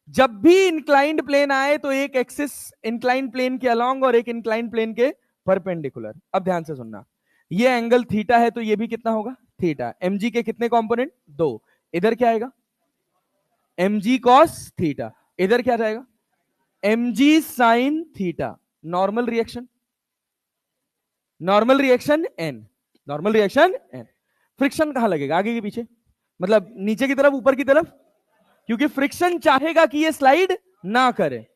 जब भी इंक्लाइंड प्लेन आए तो एक एक्सिस इंक्लाइंड प्लेन के अलोंग और एक इंक्लाइंड प्लेन के परपेंडिकुलर। अब ध्यान से सुनना, ये एंगल थीटा है तो ये भी कितना होगा? थीटा। एमजी के कितने कंपोनेंट? 2। इधर क्या आएगा? Mg cos theta. इधर क्या जाएगा? Mg sine theta. Normal reaction, normal reaction n, normal reaction n. Friction कहां लगेगा? आगे के पीछे, मतलब नीचे की तरफ ऊपर की तरफ, क्योंकि फ्रिक्शन चाहेगा कि ये स्लाइड ना करे।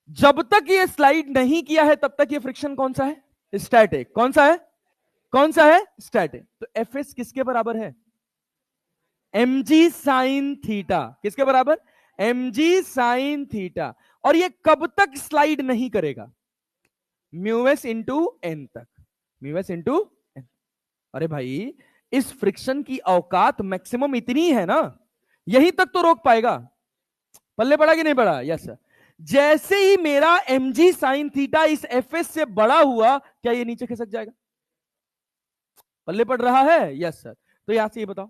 जब तक ये स्लाइड नहीं किया है तब तक ये फ्रिक्शन कौन सा है? स्टैटिक। कौन सा है? कौन सा है? स्टैटिक। तो एफ एस किसके बराबर है? mg sine theta. किसके बराबर? mg sine theta. और ये कब तक स्लाइड नहीं करेगा? म्यूएस इंटू एन तक, म्यूएस इंटू एन। अरे भाई, इस फ्रिक्शन की औकात मैक्सिमम इतनी है ना, यहीं तक तो रोक पाएगा। पल्ले पड़ा कि नहीं पड़ा? Yes sir. जैसे ही मेरा mg साइन थीटा इस fs से बड़ा हुआ, क्या ये नीचे खिसक जाएगा? पल्ले पड़ रहा है? Yes sir. तो यहां से ये बताओ,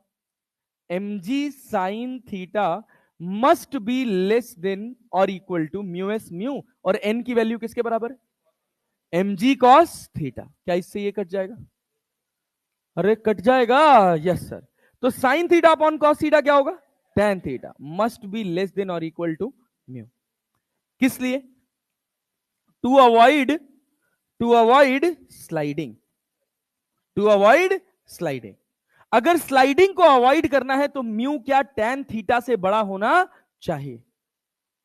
mg sine theta must be less than और equal to mu s mu, और n की वैल्यू किसके बराबर? mg cos theta. क्या इससे ये कट जाएगा? अरे कट जाएगा, यस सर। तो sine theta upon cos theta क्या होगा? Tan theta must be less than और इक्वल टू म्यू। किस लिए? To avoid sliding, to avoid sliding. अगर स्लाइडिंग को अवॉइड करना है तो म्यू क्या टेन थीटा से बड़ा होना चाहिए।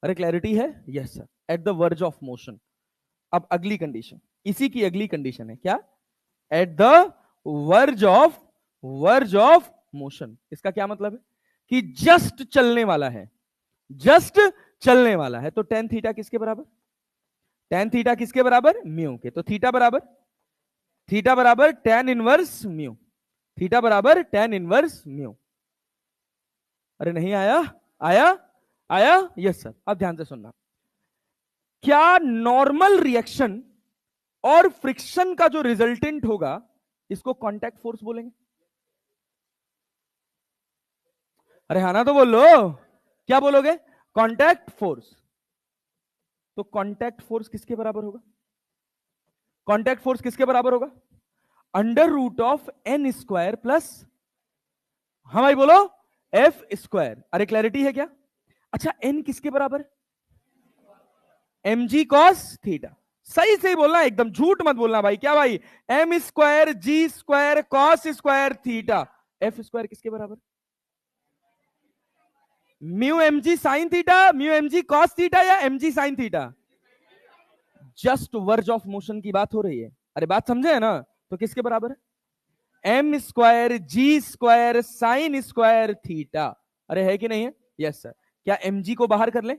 अरे क्लैरिटी है? Yes sir. At the verge of motion. अब अगली कंडीशन, इसी की अगली कंडीशन है क्या? Eight the verge of motion. इसका क्या मतलब है? कि जस्ट चलने वाला है, जस्ट चलने वाला है। तो टेन थीटा किसके बराबर? टेन थीटा किसके बराबर? म्यू के। तो थीटा बराबर टेन इनवर्स म्यू, थीटा बराबर टेन इनवर्स म्यू। अरे नहीं आया? आया? Yes sir. अब ध्यान से सुनना। क्या नॉर्मल रिएक्शन और फ्रिक्शन का जो रिजल्टेंट होगा इसको कांटेक्ट फोर्स बोलेंगे? अरे हाँ ना, तो बोलो। क्या बोलोगे? Contact force. तो कांटेक्ट फोर्स किसके बराबर होगा? कांटेक्ट फोर्स किसके बराबर होगा? Under root of n square plus, हाँ भाई बोलो, एफ स्क्वायर। अरे क्लैरिटी है क्या? अच्छा एन किसके बराबर है? mg cos theta. सही से ही बोलना, एकदम झूठ मत बोलना भाई। क्या भाई? M square g square cos square theta. F square किसके बराबर? Mu M G sine theta, mu M G cos theta या m ji sine theta? Just verge of motion की बात हो रही है। अरे बात समझे है ना? तो किसके बराबर है? M square g square sine square theta. अरे है कि नहीं है? Yes sir. क्या एम जी को बाहर कर ले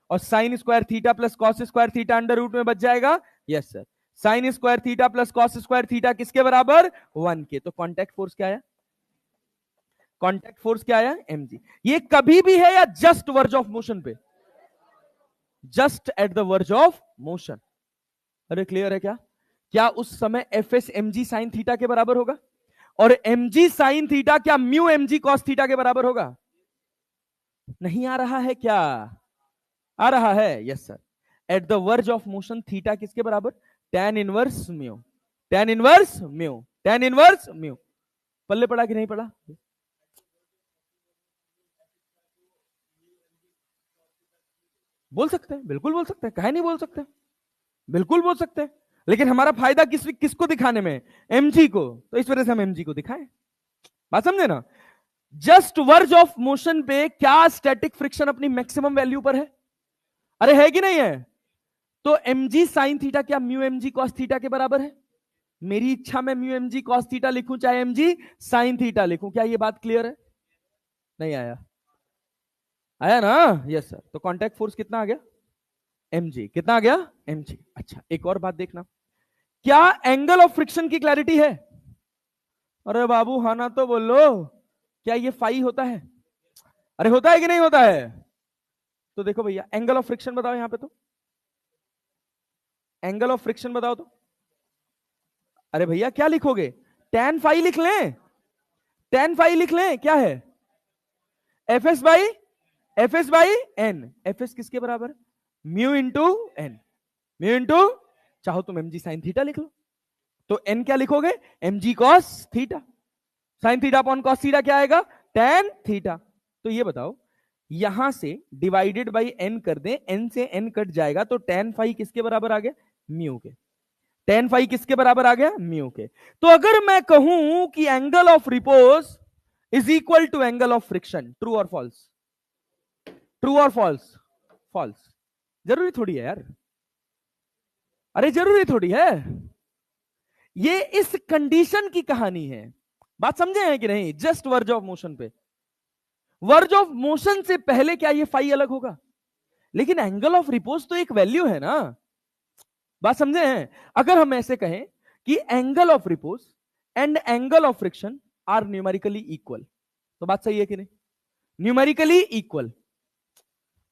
और sine square theta plus cos square theta under root में बच जाएगा? Yes sir. Sine square theta plus cos square theta किसके बराबर? 1 के। तो कांटेक्ट फोर्स क्या आया? कांटेक्ट फोर्स क्या आया? mg। ये कभी भी है या जस्ट वर्ज ऑफ मोशन पे? Just at the verge of motion. अरे क्लियर है क्या? क्या उस समय एफ एस एम जी साइन थीटा के बराबर होगा? और एम जी साइन थीटा क्या mu M G cos theta के बराबर होगा? नहीं आ रहा है क्या? आ रहा है? Yes sir. At the verge of motion theta किसके बराबर? Tan inverse mu, tan inverse mu, tan inverse mu. पल्ले पड़ा कि नहीं पड़ा? बोल सकते हैं, बिल्कुल बोल सकते हैं, काहे नहीं बोल सकते? बिल्कुल बोल सकते हैं। लेकिन हमारा फायदा किसको दिखाने में? एमजी को। तो इस वजह से हम एमजी को दिखाएं। बात समझे ना? जस्ट वर्ज ऑफ मोशन पे क्या स्टैटिक फ्रिक्शन अपनी मैक्सिमम वैल्यू पर है? अरे है कि नहीं है? तो mg साइन थीटा क्या म्यू mg कॉस थीटा के बराबर है? मेरी इच्छा में म्यू mg कॉस थीटा लिखूं चाहे mg साइन थीटा लिखूं। क्या ये बात क्लियर है? नहीं आया? आया ना? Yes sir. तो कांटेक्ट फोर्स कितना आ गया? mg। कितना आ गया? mg। अच्छा एक और बात देखना, क्या एंगल ऑफ फ्रिक्शन की क्लैरिटी है? अरे बाबू हाँ ना तो बोलो। क्या ये फाई होता है? अरे होता है कि नहीं होता है? तो देखो भैया एंगल ऑफ फ्रिक्शन बताओ यहां पे। तो एंगल ऑफ फ्रिक्शन बताओ तो। अरे भैया क्या लिखोगे? टेन फाई लिख लें, टेन फाई लिख लें। क्या है? F S by N. F S किसके बराबर है? Mu into N, mu into, चाहो तुम एम जी साइन थीटा लिख लो। तो एन क्या लिखोगे? एम जी cos theta. Sine theta upon cos theta क्या आएगा? Tan theta. तो ये बताओ, यहां से डिवाइडेड बाई एन कर दें, एन से एन कट जाएगा तो टेन फाई किसके बराबर आ गया? म्यू के। टेन फाई किसके बराबर आ गया? म्यू के। तो अगर मैं कहूं कि angle of repose is equal to angle of friction, true और फॉल्स? ट्रू और फॉल्स? फॉल्स। जरूरी थोड़ी है यार। अरे जरूरी थोड़ी है। ये इस कंडीशन की कहानी है। बात समझे हैं कि नहीं? जस्ट वर्ज ऑफ मोशन पे, वर्ज ऑफ मोशन से पहले क्या ये फाई अलग होगा? लेकिन एंगल ऑफ रिपोज तो एक वैल्यू है ना। बात समझे हैं? अगर हम ऐसे कहें कि angle of repose and angle of friction are numerically equal, तो बात सही है कि नहीं? Numerically equal.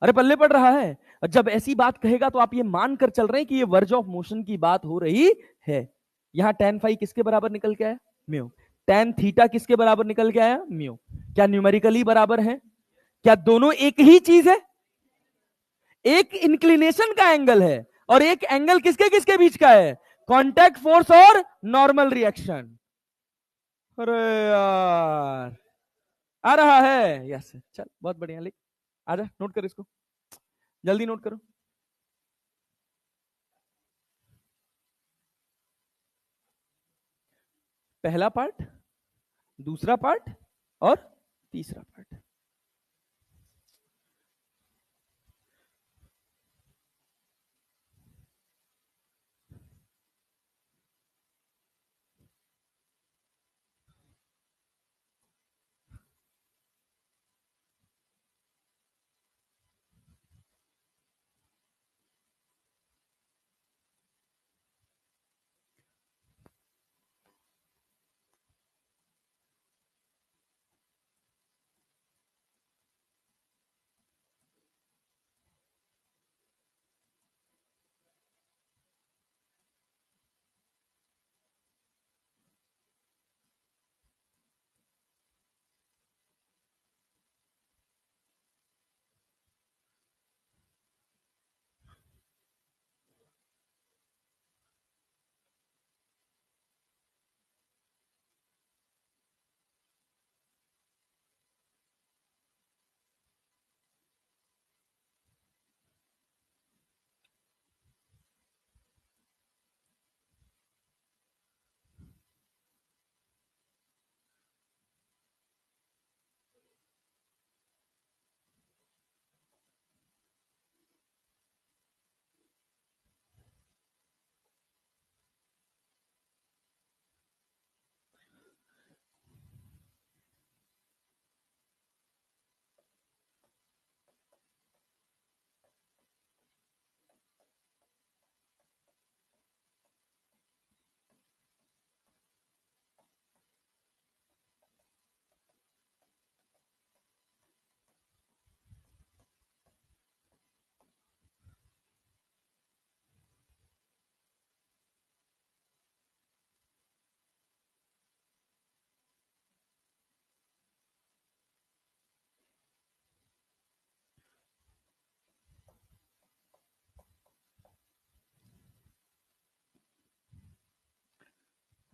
अरे पल्ले पड़ रहा है? जब ऐसी बात कहेगा तो आप ये मानकर चल रहे हैं कि ये वर्ज ऑफ मोशन की बात हो रही है। यहां टेन फाई किसके बराबर निकल के आया? म्यू। टेन थीटा किसके बराबर निकल के आया? म्यू। क्या न्यूमेरिकली बराबर है? क्या दोनों एक ही चीज है? एक इंक्लिनेशन का एंगल है। और एक एंगल किसके किसके बीच का है? कांटेक्ट फोर्स और नॉर्मल रिएक्शन। अरे यार, आ रहा है? यस, चल बहुत बढ़िया, लिख, आजा नोट कर इसको, जल्दी नोट करो। पहला पार्ट, दूसरा पार्ट और तीसरा पार्ट।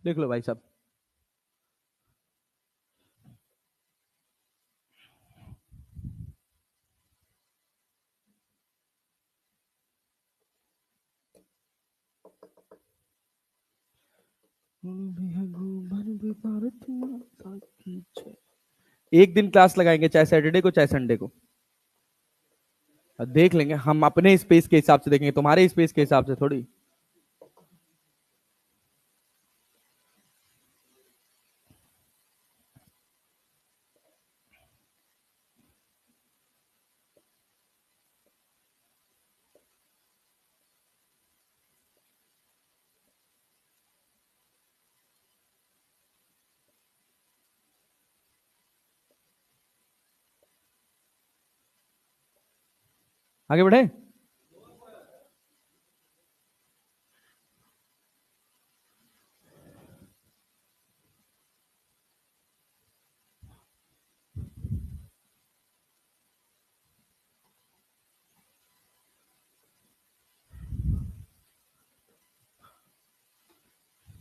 देख लो भाई साहब, एक दिन क्लास लगाएंगे, चाहे सैटरडे को चाहे संडे को, देख लेंगे हम अपने स्पेस के हिसाब से, देखेंगे तुम्हारे स्पेस के हिसाब से थोड़ी। आगे बढ़े।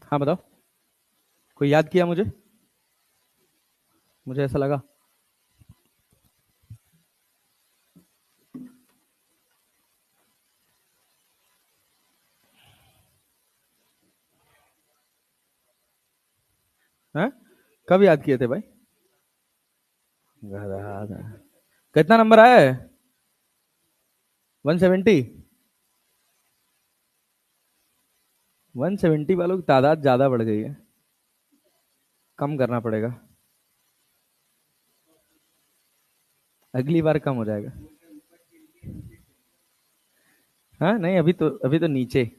हाँ बताओ, कोई याद किया मुझे? मुझे ऐसा लगा। हैं? कब याद किए थे भाई? कितना नंबर आया है? 170? 170 वालों की तादाद ज्यादा बढ़ गई है, कम करना पड़ेगा, अगली बार कम हो जाएगा। हाँ नहीं, अभी तो नीचे।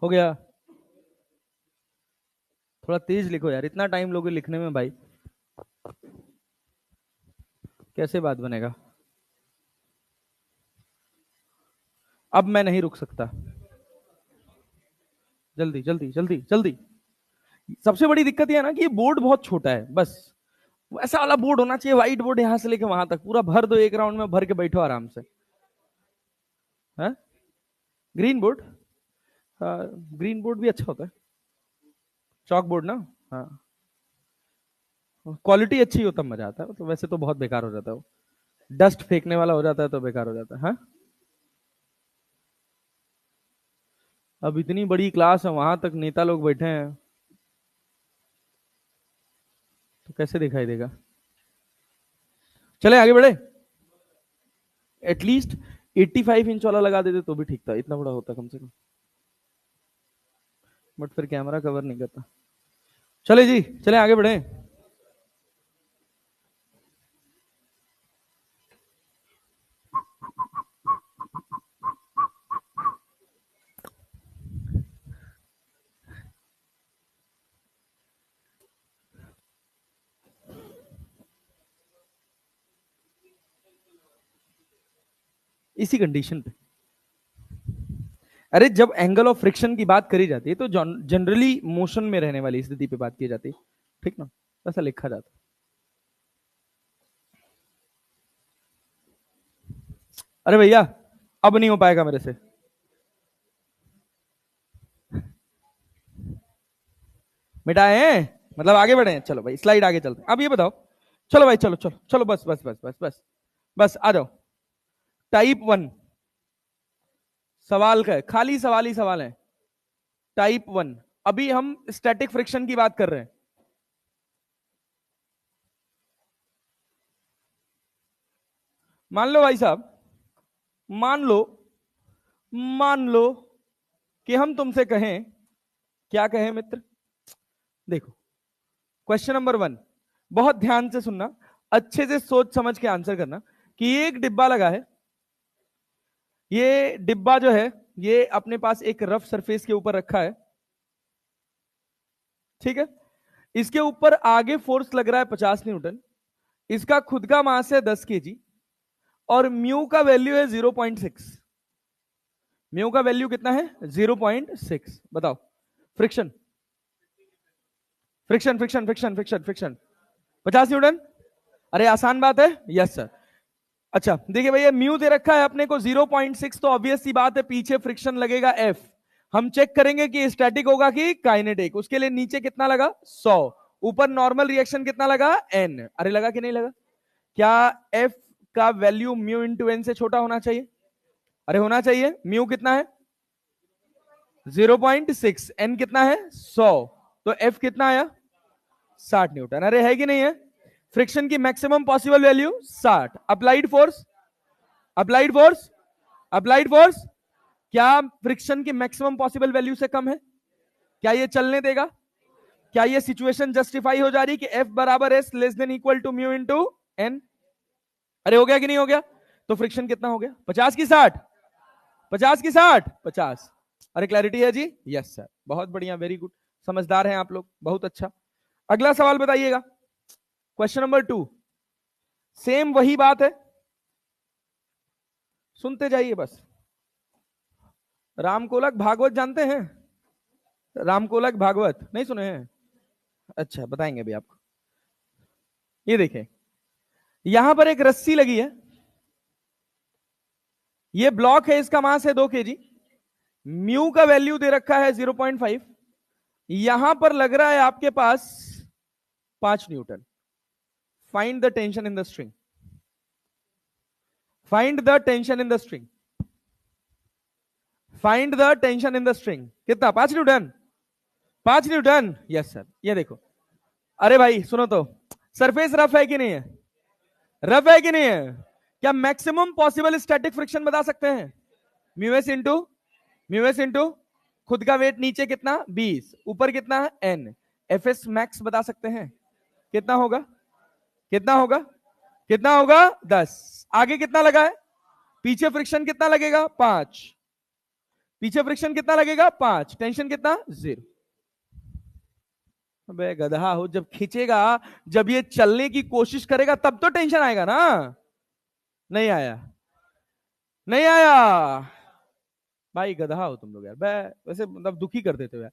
हो गया? थोड़ा तेज लिखो यार, इतना टाइम लोगे लिखने में भाई, कैसे बात बनेगा? अब मैं नहीं रुक सकता, जल्दी जल्दी जल्दी जल्दी। सबसे बड़ी दिक्कत यह है ना कि ये बोर्ड बहुत छोटा है, बस ऐसा वाला बोर्ड होना चाहिए, व्हाइट बोर्ड यहां से लेके वहां तक पूरा भर दो, एक राउंड में भर के बैठो आराम से। हाँ, ग्रीन बोर्ड, हाँ ग्रीन बोर्ड भी अच्छा होता है, चॉक बोर्ड ना। हाँ, क्वालिटी अच्छी हो तब मजा आता है, तो वैसे तो बहुत बेकार हो जाता है वो, डस्ट फेंकने वाला हो जाता है तो बेकार हो जाता है। हाँ, अब इतनी बड़ी क्लास है, वहां तक नेता लोग बैठे हैं, तो कैसे दिखाई देगा? चले आगे बढ़े। एटलीस्ट 85 इंच वाला लगा देते तो भी ठीक था, इतना बड़ा होता कम से कम, बट फिर कैमरा कवर नहीं करता। चले जी, चले आगे बढ़े। इसी कंडीशन पे, अरे जब एंगल ऑफ फ्रिक्शन की बात करी जाती है तो जनरली मोशन में रहने वाली स्थिति पे बात की जाती है, ठीक ना, ऐसा लिखा जाता है। अरे भैया, अब नहीं हो पाएगा मेरे से, मिटाए हैं, मतलब आगे बढ़े हैं। चलो भाई स्लाइड आगे चलते हैं, अब ये बताओ, चलो भाई चलो चलो चलो, बस बस बस बस बस बस आ जाओ। टाइप 1 सवाल का है, खाली सवाल ही सवाल है। टाइप 1, अभी हम स्टैटिक फ्रिक्शन की बात कर रहे हैं। मान लो भाई साहब, मान लो, मान लो कि हम तुमसे कहें, क्या कहें मित्र, देखो क्वेश्चन नंबर 1, बहुत ध्यान से सुनना, अच्छे से सोच समझ के आंसर करना, कि एक डिब्बा लगा है, ये डिब्बा जो है ये अपने पास एक रफ सरफेस के ऊपर रखा है, ठीक है, इसके ऊपर आगे फोर्स लग रहा है 50 न्यूटन, इसका खुद का मास है 10 kg, और म्यू का वैल्यू है 0.6। म्यू का वैल्यू कितना है? 0.6। बताओ, friction friction friction friction friction friction 50 Newton. अरे आसान बात है, यस सर। अच्छा देखिए भैया, म्यू दे रखा है अपने को 0.6, तो ऑब्वियस सी बात है पीछे फ्रिक्शन लगेगा एफ। हम चेक करेंगे कि स्टैटिक होगा कि काइनेटिक, उसके लिए नीचे कितना लगा 100, ऊपर नॉर्मल रिएक्शन कितना लगा n। अरे लगा कि नहीं लगा? क्या f का वैल्यू म्यू इंटू एन से छोटा होना चाहिए? अरे होना चाहिए। म्यू कितना है? 0.6, n कितना है 100, तो f कितना आया 60 न्यूटन। अरे है कि नहीं है? फ्रिक्शन की maximum possible value 60। Applied force, applied force, applied force, क्या फ्रिक्शन की मैक्सिमम पॉसिबल वैल्यू से कम है? क्या ये चलने देगा? क्या ये सिचुएशन जस्टिफाई हो जा रही कि F बराबर S less than equal to mu into N? अरे हो गया कि नहीं हो गया? तो फ्रिक्शन कितना हो गया? 50 की 60, 50 की 60, 50। अरे क्लैरिटी है जी? यस सर, बहुत बढ़िया, वेरी गुड, समझदार हैं आप लोग, बहुत अच्छा। अगला सवाल बताइएगा, क्वेश्चन नंबर 2, सेम वही बात है, सुनते जाइए बस। रामकोलक भागवत जानते हैं? रामकोलक भागवत नहीं सुने हैं? अच्छा बताएंगे अभी आपको। ये देखें, यहां पर एक रस्सी लगी है, ये ब्लॉक है, इसका मास है 2 kg, म्यू का वैल्यू दे रखा है 0.5, यहां पर लग रहा है आपके पास 5 Newton. Find the tension in the string, find the tension in the string, find the tension in the string. कितना? 5 न्यूटन। 5 न्यूटन। Yes sir. ये देखो, अरे भाई सुनो तो, सरफेस रफ है कि नहीं है? रफ है कि नहीं है? क्या मैक्सिमम पॉसिबल स्टैटिक फ्रिक्शन बता सकते हैं? म्यूएस इंटू म्यूएस इंटू खुद का वेट नीचे कितना 20, ऊपर कितना है एन। एफएस मैक्स बता सकते हैं? कितना होगा? कितना होगा? कितना होगा? 10। आगे कितना लगा है? पीछे फ्रिक्शन कितना लगेगा? 5। पीछे फ्रिक्शन कितना लगेगा? 5। टेंशन कितना? 0। अबे गधा हो, जब खींचेगा, जब ये चलने की कोशिश करेगा तब तो टेंशन आएगा ना। नहीं आया, नहीं आया। भाई गधा हो तुम लोग यार, वैसे मतलब दुखी कर देते हो यार।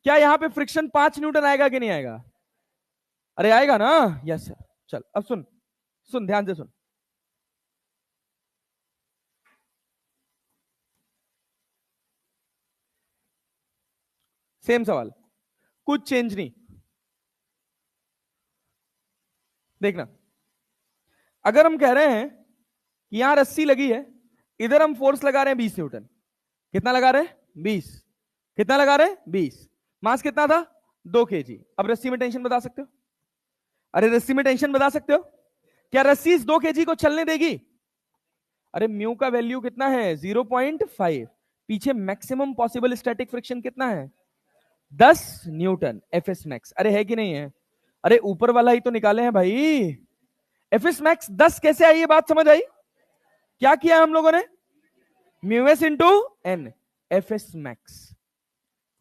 क्या यहाँ पे फ्रिक्शन 5 न्यूटन आएगा कि नहीं आएगा? अरे आएगा ना। Yes sir. चल अब सुन, सुन ध्यान से सुन। सेम सवाल, कुछ चेंज नहीं। देखना, अगर हम कह रहे हैं कि यहां रस्सी लगी है, इधर हम फोर्स लगा रहे हैं 20 न्यूटन। कितना लगा रहे हैं? 20। कितना लगा रहे हैं? 20। मास कितना था? 2 kg। अब रस्सी में टेंशन बता सकते हो? अरे रस्सी में टेंशन बता सकते हो? क्या रस्सी इस 2 kg को चलने देगी? अरे म्यू का वैल्यू कितना है? 0.5। पीछे मैक्सिमम पॉसिबल स्टैटिक फ्रिक्शन कितना है? 10 न्यूटन। एफएस मैक्स, अरे है कि नहीं है? अरे ऊपर वाला ही तो निकाले हैं भाई। एफएस मैक्स 10 कैसे आई? ये बात समझ आई? क्या किया हम लोगों ने? Mu s into N. FS max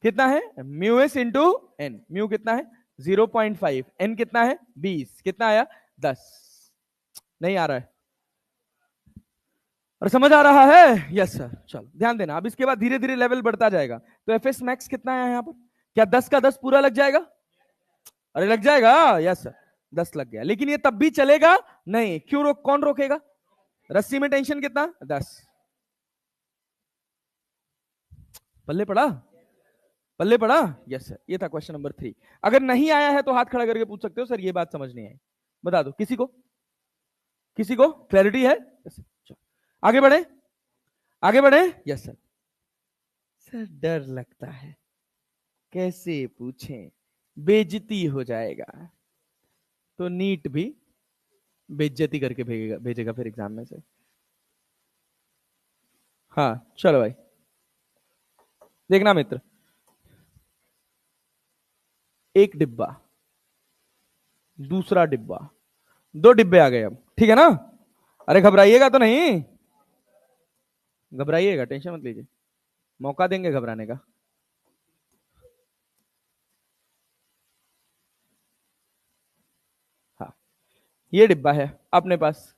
कितना है? Mu s into N. म्यू कितना है? 0.5। एन कितना है? 20। कितना आया? 10। नहीं आ रहा है और समझ आ रहा है? Yes sir. चलो ध्यान देना, अब इसके बाद धीरे धीरे लेवल बढ़ता जाएगा। तो एफएस मैक्स कितना है यहाँ पर? क्या 10 का 10 पूरा लग जाएगा? अरे लग जाएगा। यस सर, 10 लग गया। लेकिन ये तब भी चलेगा नहीं। क्यों कौन रोकेगा? रस्सी में टेंशन कितना? 10। पल्ले पड़ा? पल्ले पड़ा? Yes sir. ये था क्वेश्चन नंबर 3। अगर नहीं आया है तो हाथ खड़ा करके पूछ सकते हो, सर ये बात समझ नहीं आई। बता दो किसी को, किसी को क्लैरिटी है? yes, आगे बढ़े, आगे बढ़े। Yes sir. सर डर लगता है, कैसे पूछें, बेइज्जती हो जाएगा। तो नीट भी बेइज्जती करके भेजेगा भेजेगा फिर एग्जाम में से। हाँ चलो भाई, देखना मित्र, एक डिब्बा, दूसरा डिब्बा, 2 डिब्बे आ गए अब, ठीक है ना? अरे घबराइएगा तो नहीं, घबराइएगा, टेंशन मत लीजिए, मौका देंगे घबराने का। हाँ, ये डिब्बा है अपने पास,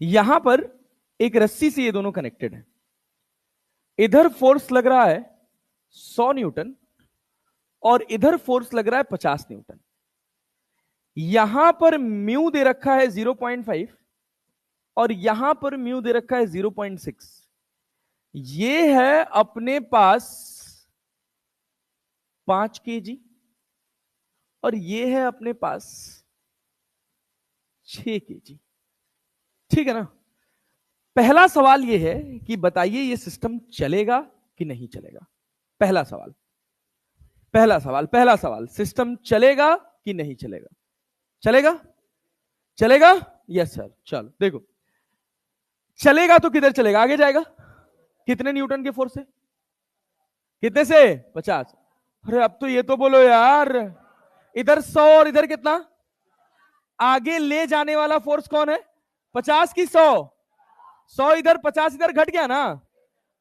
यहां पर एक रस्सी से ये दोनों कनेक्टेड है। इधर फोर्स लग रहा है 100 न्यूटन और इधर फोर्स लग रहा है 50 न्यूटन। यहां पर म्यू दे रखा है 0.5 और यहां पर म्यू दे रखा है 0.6। ये है अपने पास 5 kg और ये है अपने पास 6 kg, ठीक है ना? पहला सवाल यह है कि बताइए ये सिस्टम चलेगा कि नहीं चलेगा। पहला सवाल, पहला सवाल, पहला सवाल, सिस्टम चलेगा कि नहीं चलेगा? चलेगा? चलेगा? Yes sir. चलो देखो, चलेगा तो किधर चलेगा? आगे जाएगा। कितने न्यूटन के फोर्स से? कितने से? 50। अरे अब तो ये तो बोलो यार, इधर 100 और इधर कितना? आगे ले जाने वाला फोर्स कौन है? 50 की 100? 100 इधर 50 इधर, घट गया ना।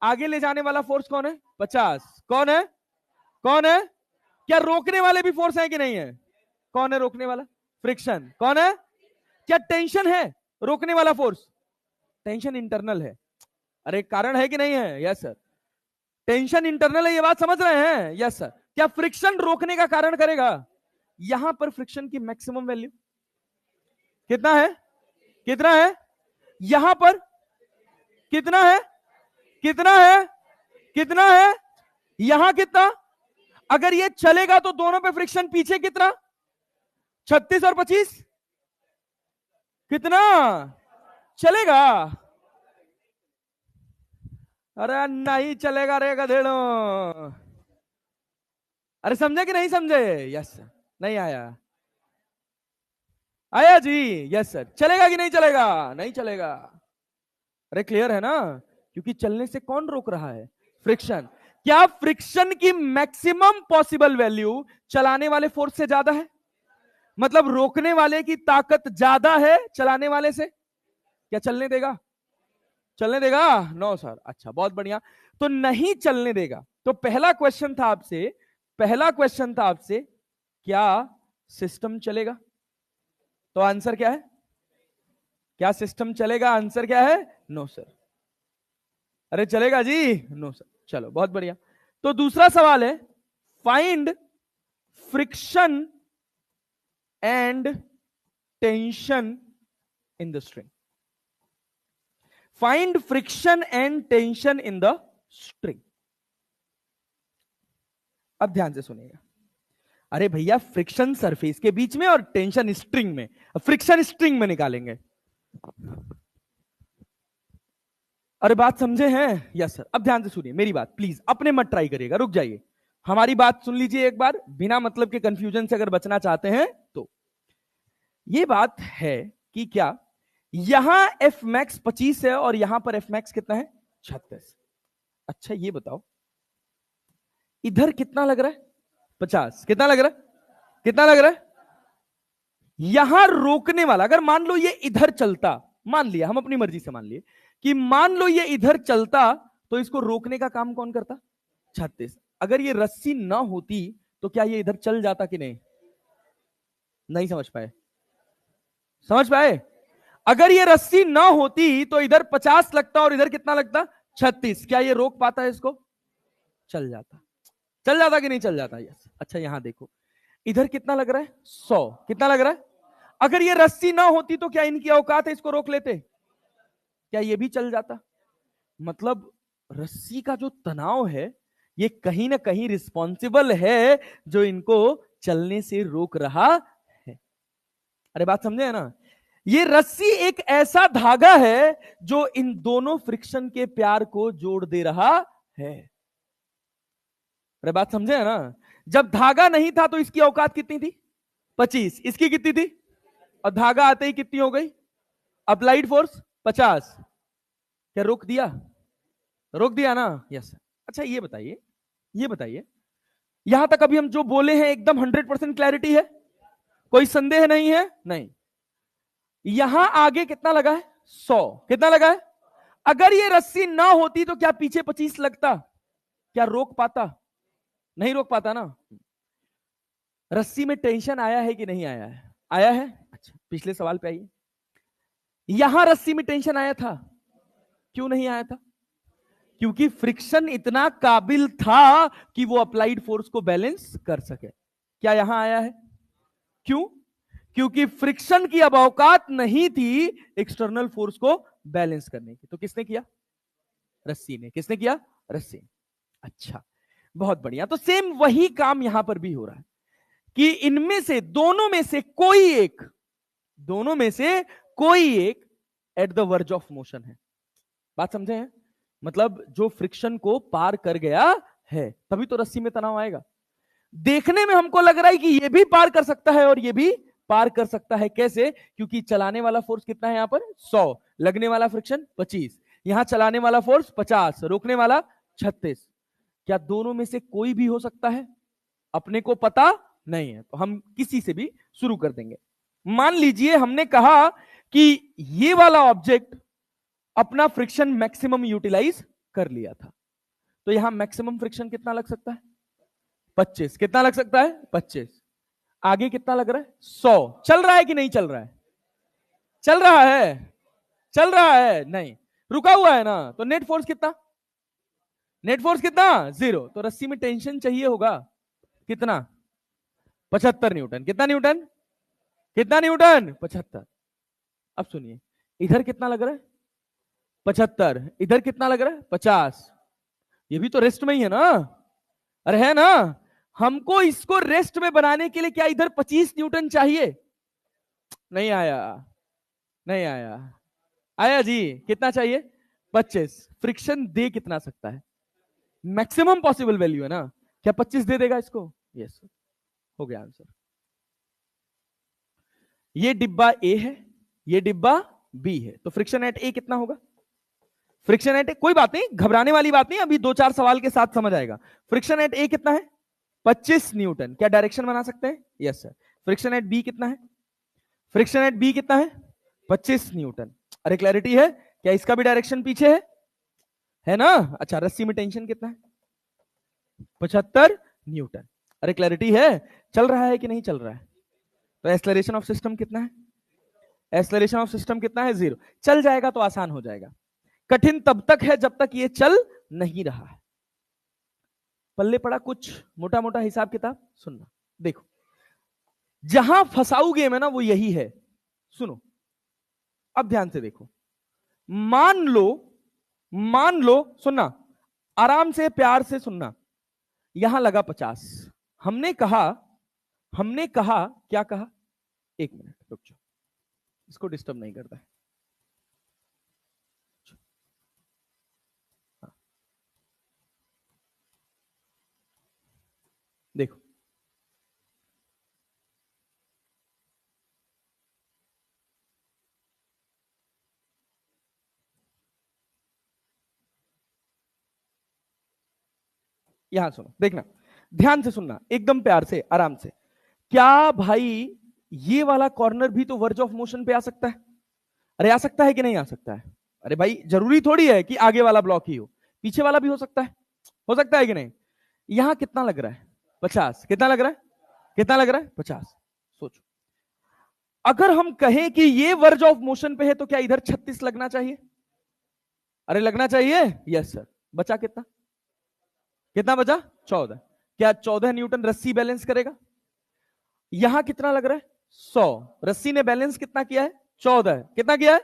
आगे ले जाने वाला फोर्स कौन है? 50। कौन है? कौन है? क्या रोकने वाले भी फोर्स है कि नहीं है? कौन है रोकने वाला? फ्रिक्शन। कौन है? क्या टेंशन है रोकने वाला फोर्स? टेंशन इंटरनल है। अरे कारण है कि नहीं है? यस सर, टेंशन इंटरनल है, ये बात समझ रहे हैं? Yes sir. क्या फ्रिक्शन रोकने का कारण करेगा? यहां पर फ्रिक्शन की मैक्सिमम वैल्यू कितना है? कितना है? यहां पर कितना है? कितना है? कितना है? यहां कितना? अगर ये चलेगा तो दोनों पे फ्रिक्शन पीछे कितना? 36 और 25 कितना? चलेगा? अरे नहीं चलेगा रे गधेड़ो। अरे समझे कि नहीं समझे? Yes sir. नहीं आया? आया जी? Yes sir. चलेगा कि नहीं चलेगा? नहीं चलेगा। अरे क्लियर है ना? क्योंकि चलने से कौन रोक रहा है? फ्रिक्शन। क्या फ्रिक्शन की मैक्सिमम पॉसिबल वैल्यू चलाने वाले फोर्स से ज्यादा है? मतलब रोकने वाले की ताकत ज्यादा है चलाने वाले से। क्या चलने देगा? चलने देगा? No sir. अच्छा बहुत बढ़िया। तो नहीं चलने देगा। तो पहला क्वेश्चन था आपसे, पहला क्वेश्चन था आपसे, क्या सिस्टम चलेगा? तो आंसर क्या है? क्या सिस्टम चलेगा? आंसर क्या है? No sir. अरे चलेगा जी? No sir. चलो बहुत बढ़िया। तो दूसरा सवाल है, find friction and tension in the string. Find friction and tension in the string. अब ध्यान से सुनिएगा। अरे भैया फ्रिक्शन सरफेस के बीच में और टेंशन स्ट्रिंग में, फ्रिक्शन स्ट्रिंग में निकालेंगे। अरे बात समझे हैं? Yes sir. अब ध्यान से सुनिए मेरी बात, प्लीज अपने मत ट्राई करिएगा, रुक जाइए। हमारी बात सुन लीजिए एक बार, बिना मतलब के कंफ्यूजन से अगर बचना चाहते हैं तो। ये बात है कि क्या यहां एफ मैक्स 25 है और यहां पर एफ मैक्स कितना है? 36। अच्छा ये बताओ, इधर कितना लग रहा है? 50। कितना लग रहा है? कितना लग रहा है? यहां रोकने वाला, अगर मान लो ये इधर चलता, मान लिया हम अपनी मर्जी से मान लिए कि मान लो ये इधर चलता, तो इसको रोकने का काम कौन करता? 36। अगर ये रस्सी ना होती तो क्या ये इधर चल जाता कि नहीं? नहीं समझ पाए? समझ पाए? अगर ये रस्सी ना होती तो इधर 50 लगता और इधर कितना लगता? 36। क्या ये रोक पाता है इसको? चल जाता। चल जाता कि नहीं चल जाता? यस। अच्छा यहां देखो, इधर कितना लग रहा है? 100। कितना लग रहा है? अगर ये रस्सी ना होती तो क्या इनकी औकात है इसको रोक लेते? क्या ये भी चल जाता? मतलब रस्सी का जो तनाव है ये कहीं ना कहीं रिस्पॉन्सिबल है जो इनको चलने से रोक रहा है। अरे बात समझे है ना? ये रस्सी एक ऐसा धागा है जो इन दोनों फ्रिक्शन के प्यार को जोड़ दे रहा है। अरे बात समझे है ना? जब धागा नहीं था तो इसकी औकात कितनी थी? 25। इसकी कितनी थी? और धागा आते ही कितनी हो गई? Applied force 50। क्या रोक दिया? रोक दिया ना? यस। अच्छा ये बताइए, ये बताइए, यहां तक अभी हम जो बोले हैं एकदम 100% क्लैरिटी है? कोई संदेह नहीं है? नहीं। यहां आगे कितना लगा है? 100। कितना लगा है? अगर ये रस्सी ना होती तो क्या पीछे 25 लगता? क्या रोक पाता? नहीं रोक पाता ना। रस्सी में टेंशन आया है कि नहीं आया है? आया है। अच्छा पिछले सवाल पे आइए। यहां रस्सी में टेंशन आया था? क्यों नहीं आया था? क्योंकि फ्रिक्शन इतना काबिल था कि वो अप्लाइड फोर्स को बैलेंस कर सके। क्या यहां आया है? क्यों? क्योंकि फ्रिक्शन की अब औकात नहीं थी एक्सटर्नल फोर्स को बैलेंस करने की। तो किसने किया? रस्सी ने। किसने किया? रस्सी ने। अच्छा बहुत बढ़िया। तो सेम वही काम यहां पर भी हो रहा है कि इनमें से दोनों में से कोई एक, दोनों में से कोई एक eight the verge of motion है। बात समझे हैं? मतलब जो फ्रिक्शन को पार कर गया है तभी तो रस्सी में तनाव आएगा। देखने में हमको लग रहा है कि ये भी पार कर सकता है और ये भी पार कर सकता है। कैसे? क्योंकि चलाने वाला फोर्स कितना है यहां पर? 100। लगने वाला फ्रिक्शन 25। यहां चलाने वाला फोर्स 50, रोकने वाला 36। क्या दोनों में से कोई भी हो सकता है? अपने को पता नहीं है तो हम किसी से भी शुरू कर देंगे। मान लीजिए हमने कहा कि ये वाला ऑब्जेक्ट अपना फ्रिक्शन मैक्सिमम यूटिलाइज कर लिया था, तो यहां मैक्सिमम फ्रिक्शन कितना लग सकता है? 25। कितना लग सकता है? 25। आगे कितना लग रहा है? 100। चल रहा है कि नहीं चल रहा है? चल रहा है? चल रहा है? नहीं, रुका हुआ है ना। तो नेट फोर्स कितना? नेट फोर्स कितना? 0। तो रस्सी में टेंशन चाहिए होगा कितना? 75 न्यूटन। कितना न्यूटन? कितना न्यूटन? 75। अब सुनिए, इधर कितना लग रहा है? 75। इधर कितना लग रहा है? 50। ये भी तो रेस्ट में ही है ना? अरे है ना? हमको इसको रेस्ट में बनाने के लिए क्या इधर 25 न्यूटन चाहिए? नहीं आया। नहीं आया। आया जी? कितना चाहिए? 25। फ्रिक्शन दे कितना सकता है? मैक्सिमम पॉसिबल वैल्यू है ना? क्या 25 दे देगा इसको? यस सर, हो गया आंसर। ये डिब्बा ए है, ये डिब्बा बी है, तो फ्रिक्शन एट ए कितना होगा? फ्रिक्शन एट ए, कोई बात नहीं, घबराने वाली बात नहीं, अभी 2-4 सवाल के साथ समझ आएगा। फ्रिक्शन एट ए कितना है? 25 न्यूटन। क्या डायरेक्शन बना सकते हैं? Yes sir. Friction at B कितना है? फ्रिक्शन एट बी कितना है? 25 न्यूटन। अरे क्लैरिटी है क्या? इसका भी डायरेक्शन पीछे है ना? अच्छा, रस्सी में टेंशन कितना है? 75 न्यूटन। अरे क्लैरिटी है? चल रहा है कि नहीं चल रहा है? तो एक्सेलरेशन ऑफ सिस्टम कितना है? एक्सेलरेशन ऑफ सिस्टम कितना है? 0। चल जाएगा तो आसान हो जाएगा, कठिन तब तक है जब तक ये चल नहीं रहा है। पल्ले पड़ा कुछ मोटा मोटा हिसाब किताब सुनना। देखो, जहां फसाऊ गेम है ना वो यही है। सुनो, अब ध्यान से देखो। मान लो, सुनना, आराम से प्यार से सुनना। यहां लगा 50, हमने कहा क्या कहा? 1 मिनट रुक जाओ, इसको डिस्टर्ब नहीं करता है। देखो, यहां सुनो, देखना, ध्यान से सुनना, एकदम प्यार से, आराम से। क्या भाई ये वाला कॉर्नर भी तो वर्ज ऑफ मोशन पे आ सकता है? अरे आ सकता है कि नहीं आ सकता है? अरे भाई जरूरी थोड़ी है कि आगे वाला ब्लॉक ही हो, पीछे वाला भी हो सकता है। हो सकता है कि नहीं? यहां कितना लग रहा है? 50। कितना लग रहा है? कितना लग रहा है? 50। सोचो, अगर हम कहें कि ये वर्ज ऑफ मोशन पे है तो क्या इधर 36 लगना चाहिए? अरे लगना चाहिए। Yes sir. बचा कितना? कितना बचा? 14। क्या 14 न्यूटन रस्सी बैलेंस करेगा? यहां कितना लग रहा है? 100। रस्सी ने बैलेंस कितना किया है? 14। कितना किया है?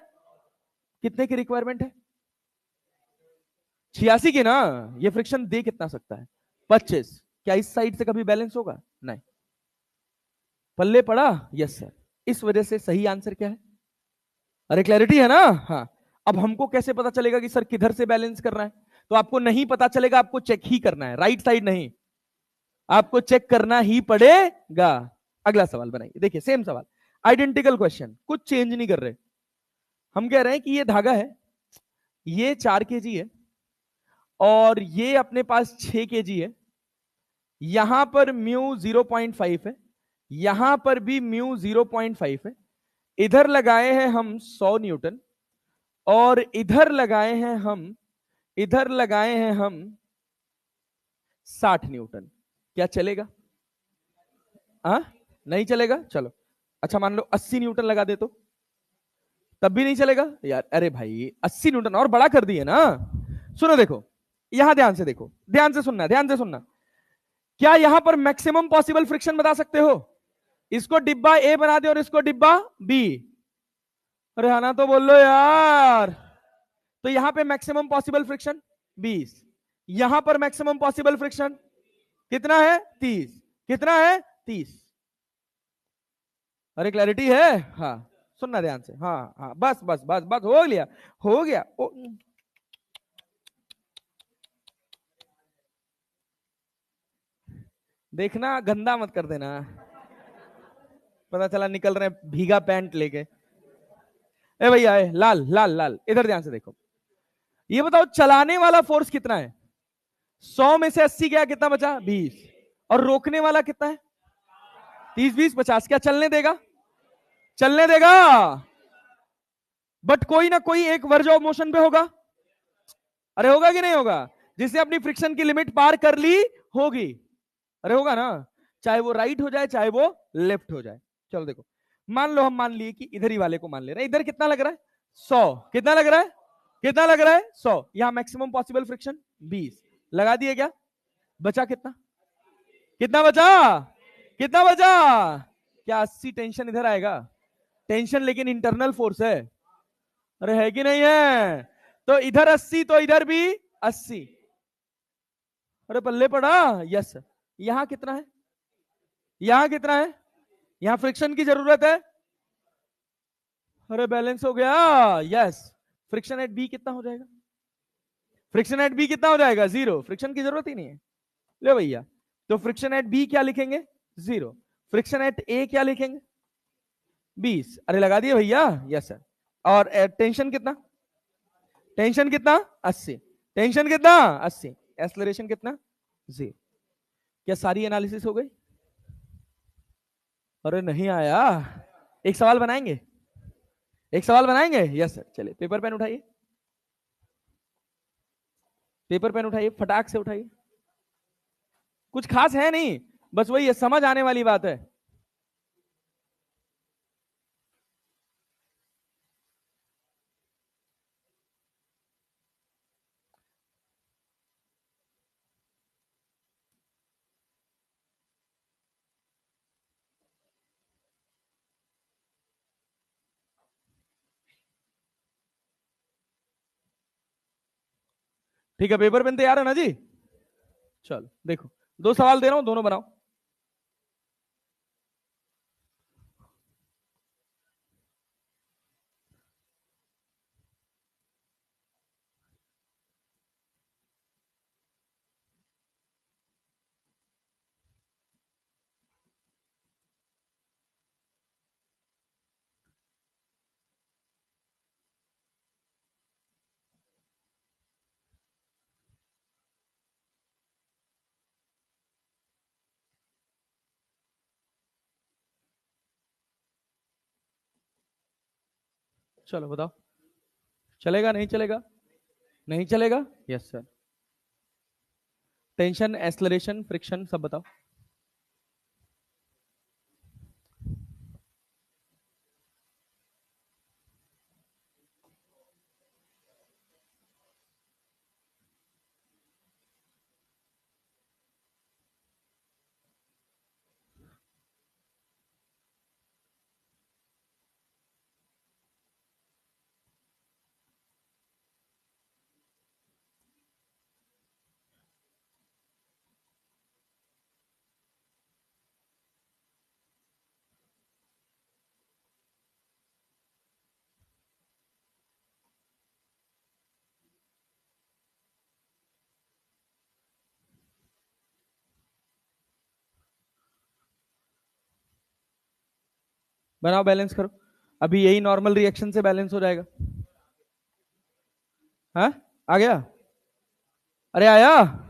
कितने की रिक्वायरमेंट है? 86 की ना। ये फ्रिक्शन दे कितना सकता है? 25। क्या इस साइड से कभी बैलेंस होगा? नहीं। पल्ले पड़ा? Yes sir. इस वजह से सही आंसर क्या है? अरे क्लैरिटी है ना? हाँ। अब हमको कैसे पता चलेगा कि सर किधर से बैलेंस करना है? तो आपको नहीं पता चलेगा, आपको चेक ही करना है, राइट साइड नहीं, आपको चेक करना ही पड़ेगा। अगला सवाल बनाइए, देखिए सेम सवाल, आइडेंटिकल क्वेश्चन, कुछ चेंज नहीं कर रहे। हम कह रहे हैं कि ये धागा है, ये 4 kg है और ये अपने पास 6 kg है। यहां पर म्यू 0.5 है, यहां पर भी म्यू 0.5 है। इधर लगाए हैं हम 100 न्यूटन और इधर लगाए हैं हम 60 न्यूटन। क्या चलेगा? नहीं चलेगा? चलो, अच्छा मान लो 80 न्यूटन लगा दे तो तब भी नहीं चलेगा यार? अरे भाई 80 न्यूटन और बड़ा कर दिए ना। सुनो, देखो यहां ध्यान से देखो, ध्यान से सुनना, ध्यान से सुनना। क्या यहां पर मैक्सिमम पॉसिबल फ्रिक्शन बता सकते हो? इसको डिब्बा ए बना दे और इसको डिब्बा बी। अरे हाँ ना, तो बोल लो यार। तो यहां पे मैक्सिमम पॉसिबल फ्रिक्शन 20, यहां पर मैक्सिमम पॉसिबल फ्रिक्शन कितना है? 30। कितना है? 30। अरे क्लैरिटी है? हाँ, सुनना ध्यान से। हाँ हाँ, बस बस बस बस, हो गया, हो गया। देखना, गंदा मत कर देना, पता चला निकल रहे भीगा पैंट लेके। ए भैया, लाल लाल लाल, इधर ध्यान से देखो। ये बताओ चलाने वाला फोर्स कितना है? 100 में से 80 गया, कितना बचा? 20। और रोकने वाला कितना है? 30 20 50। क्या चलने देगा? चलने देगा, बट कोई ना कोई एक वर्ज ऑफ मोशन पे होगा। अरे होगा कि नहीं होगा? जिसने अपनी फ्रिक्शन की लिमिट पार कर ली होगी। अरे होगा ना, चाहे वो राइट हो जाए चाहे वो लेफ्ट हो जाए। चलो देखो, मान लो हम मान लिए कि इधर ही वाले को मान ले रहे हैं। इधर कितना लग रहा है? 100। कितना लग रहा है? कितना लग रहा है? 100। यहां मैक्सिमम पॉसिबल फ्रिक्शन 20 लगा दिए। क्या बचा? कितना? कितना बचा? कितना बचा? क्या 80 टेंशन इधर आएगा? टेंशन लेकिन इंटरनल फोर्स है। अरे है कि नहीं है? तो इधर 80 तो इधर भी 80। अरे पल्ले पड़ा। यस। यहां कितना है? यहां कितना है? यहां फ्रिक्शन की जरूरत है। अरे बैलेंस हो गया। यस। फ्रिक्शन एट बी कितना हो जाएगा? फ्रिक्शन एट बी कितना हो जाएगा? 0। फ्रिक्शन की जरूरत ही नहीं है। ले भैया, तो फ्रिक्शन एट बी क्या लिखेंगे? 0। फ्रिक्शन एट ए क्या लिखेंगे? 20। अरे लगा दिए भैया? Yes sir. और टेंशन कितना? टेंशन कितना? 80। टेंशन कितना? 80। एक्सेलरेशन कितना? 0। क्या सारी एनालिसिस हो गई? अरे नहीं आया। एक सवाल बनाएंगे? एक सवाल बनाएंगे? Yes sir. चलिए पेपर पेन उठाइए, पेपर पेन उठाइए, फटाक से उठाइए। कुछ खास है नहीं, बस वही है, समझ आने वाली बात है। ठीक है, पेपर पेन तैयार है ना जी? चलो देखो, दो सवाल दे रहा हूं, दोनों बनाओ। चलो बताओ, चलेगा नहीं चलेगा? नहीं चलेगा? Yes sir. Tension, acceleration, friction सब बताओ। बनाओ, बैलेंस करो। अभी यही नॉर्मल रिएक्शन से बैलेंस हो जाएगा। हाँ, आ गया? अरे आया?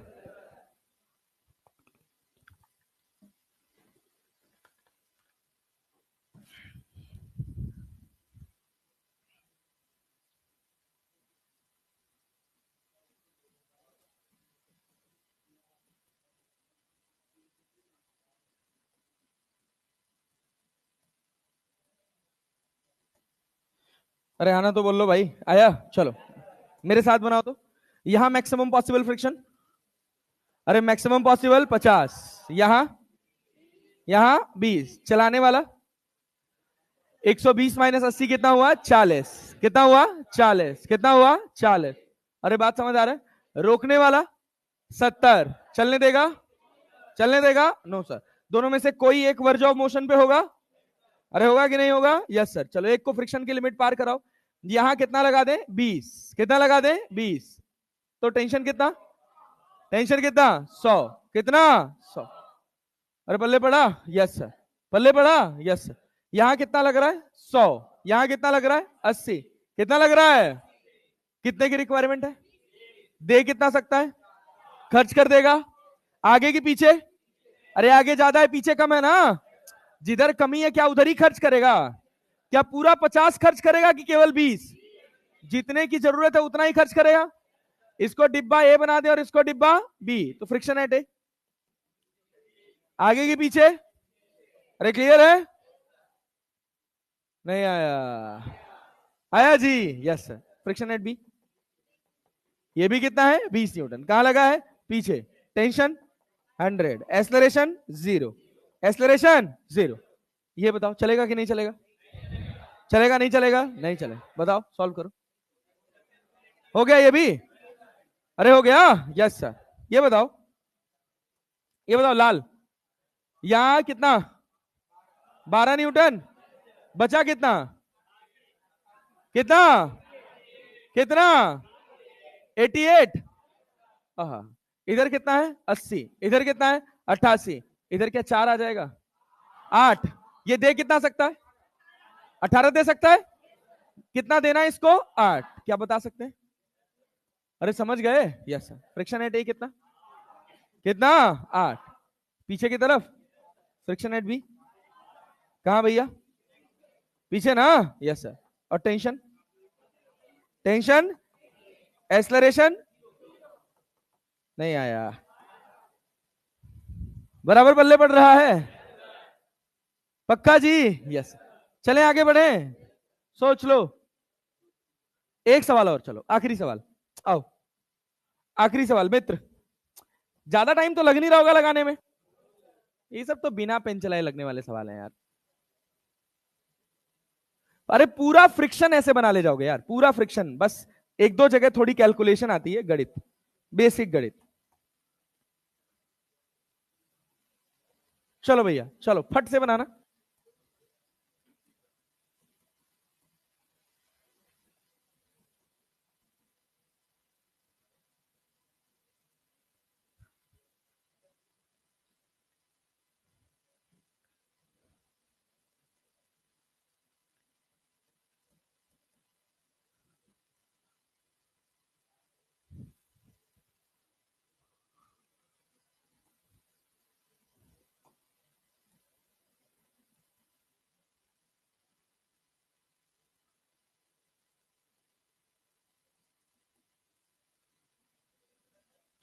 अरे आना तो बोल लो भाई। आया? चलो मेरे साथ बनाओ तो। यहां मैक्सिमम पॉसिबल फ्रिक्शन, अरे मैक्सिमम पॉसिबल 50, यहां, यहां 20। चलाने वाला 120 माइनस 80 कितना हुआ? 40। कितना हुआ? 40। कितना हुआ? 40। अरे बात समझ आ रहा है? रोकने वाला 70। चलने देगा? चलने देगा? No sir. दोनों में से कोई एक वर्ज ऑफ मोशन पे होगा? अरे होगा कि नहीं होगा? Yes sir. चलो एक को फ्रिक्शन की लिमिट पार कराओ। यहां कितना लगा दे? 20। कितना लगा दे? 20। तो टेंशन कितना? टेंशन कितना? 100। कितना? 100। अरे पल्ले पड़ा? Yes sir. पल्ले पड़ा? Yes sir. यहां कितना लग रहा है? 100। यहां कितना लग रहा है? 80। कितना लग रहा है? कितने की रिक्वायरमेंट है? दे कितना सकता है? खर्च कर देगा? आगे की पीछे? अरे आगे ज्यादा है, पीछे कम है ना। जिधर कमी है क्या उधर ही खर्च करेगा? क्या पूरा 50 खर्च करेगा कि केवल 20? जितने की जरूरत है उतना ही खर्च करेगा। इसको डिब्बा ए बना दे और इसको डिब्बा बी, तो फ्रिक्शन एट ए। आगे की पीछे? अरे क्लियर है? नहीं आया? आया जी? Yes sir. Friction at B, ये भी कितना है? 20 न्यूटन। कहां लगा है? पीछे। Tension 100, acceleration 0। एक्सलरेशन 0। ये बताओ चलेगा कि नहीं चलेगा? चलेगा नहीं चलेगा? नहीं चलेगा। बताओ, सॉल्व करो। हो गया ये भी? अरे हो गया? Yes sir. ये बताओ, ये बताओ लाल, यहां कितना? 12 न्यूटन। बचा कितना? कितना? कितना? 88। इधर कितना है? 80। इधर कितना है? 88, इधर क्या 4 आ जाएगा, 8। ये दे कितना सकता है, 18 दे सकता है। कितना देना है इसको, 8। क्या बता सकते हैं, अरे समझ गए, यस सर। फ्रिक्शन हेड ए कितना, कितना 8। पीछे की तरफ फ्रिक्शन हेड बी कहां भैया, पीछे ना, यस सर। और टेंशन, टेंशन एक्सलरेशन नहीं आया, बराबर पल्ले पड़ रहा है, पक्का जी, यस। चले आगे बढ़े, सोच लो। एक सवाल और, चलो आखिरी सवाल, आओ आखिरी सवाल मित्र। ज्यादा टाइम तो लग नहीं रहा होगा लगाने में, ये सब तो बिना पेन चलाए लगने वाले सवाल हैं यार। अरे पूरा फ्रिक्शन ऐसे बना ले जाओगे यार, पूरा फ्रिक्शन, बस एक दो जगह थोड़ी कैलकुलेशन आती है, गणित, बेसिक गणित। चलो भैया चलो फट से बनाना।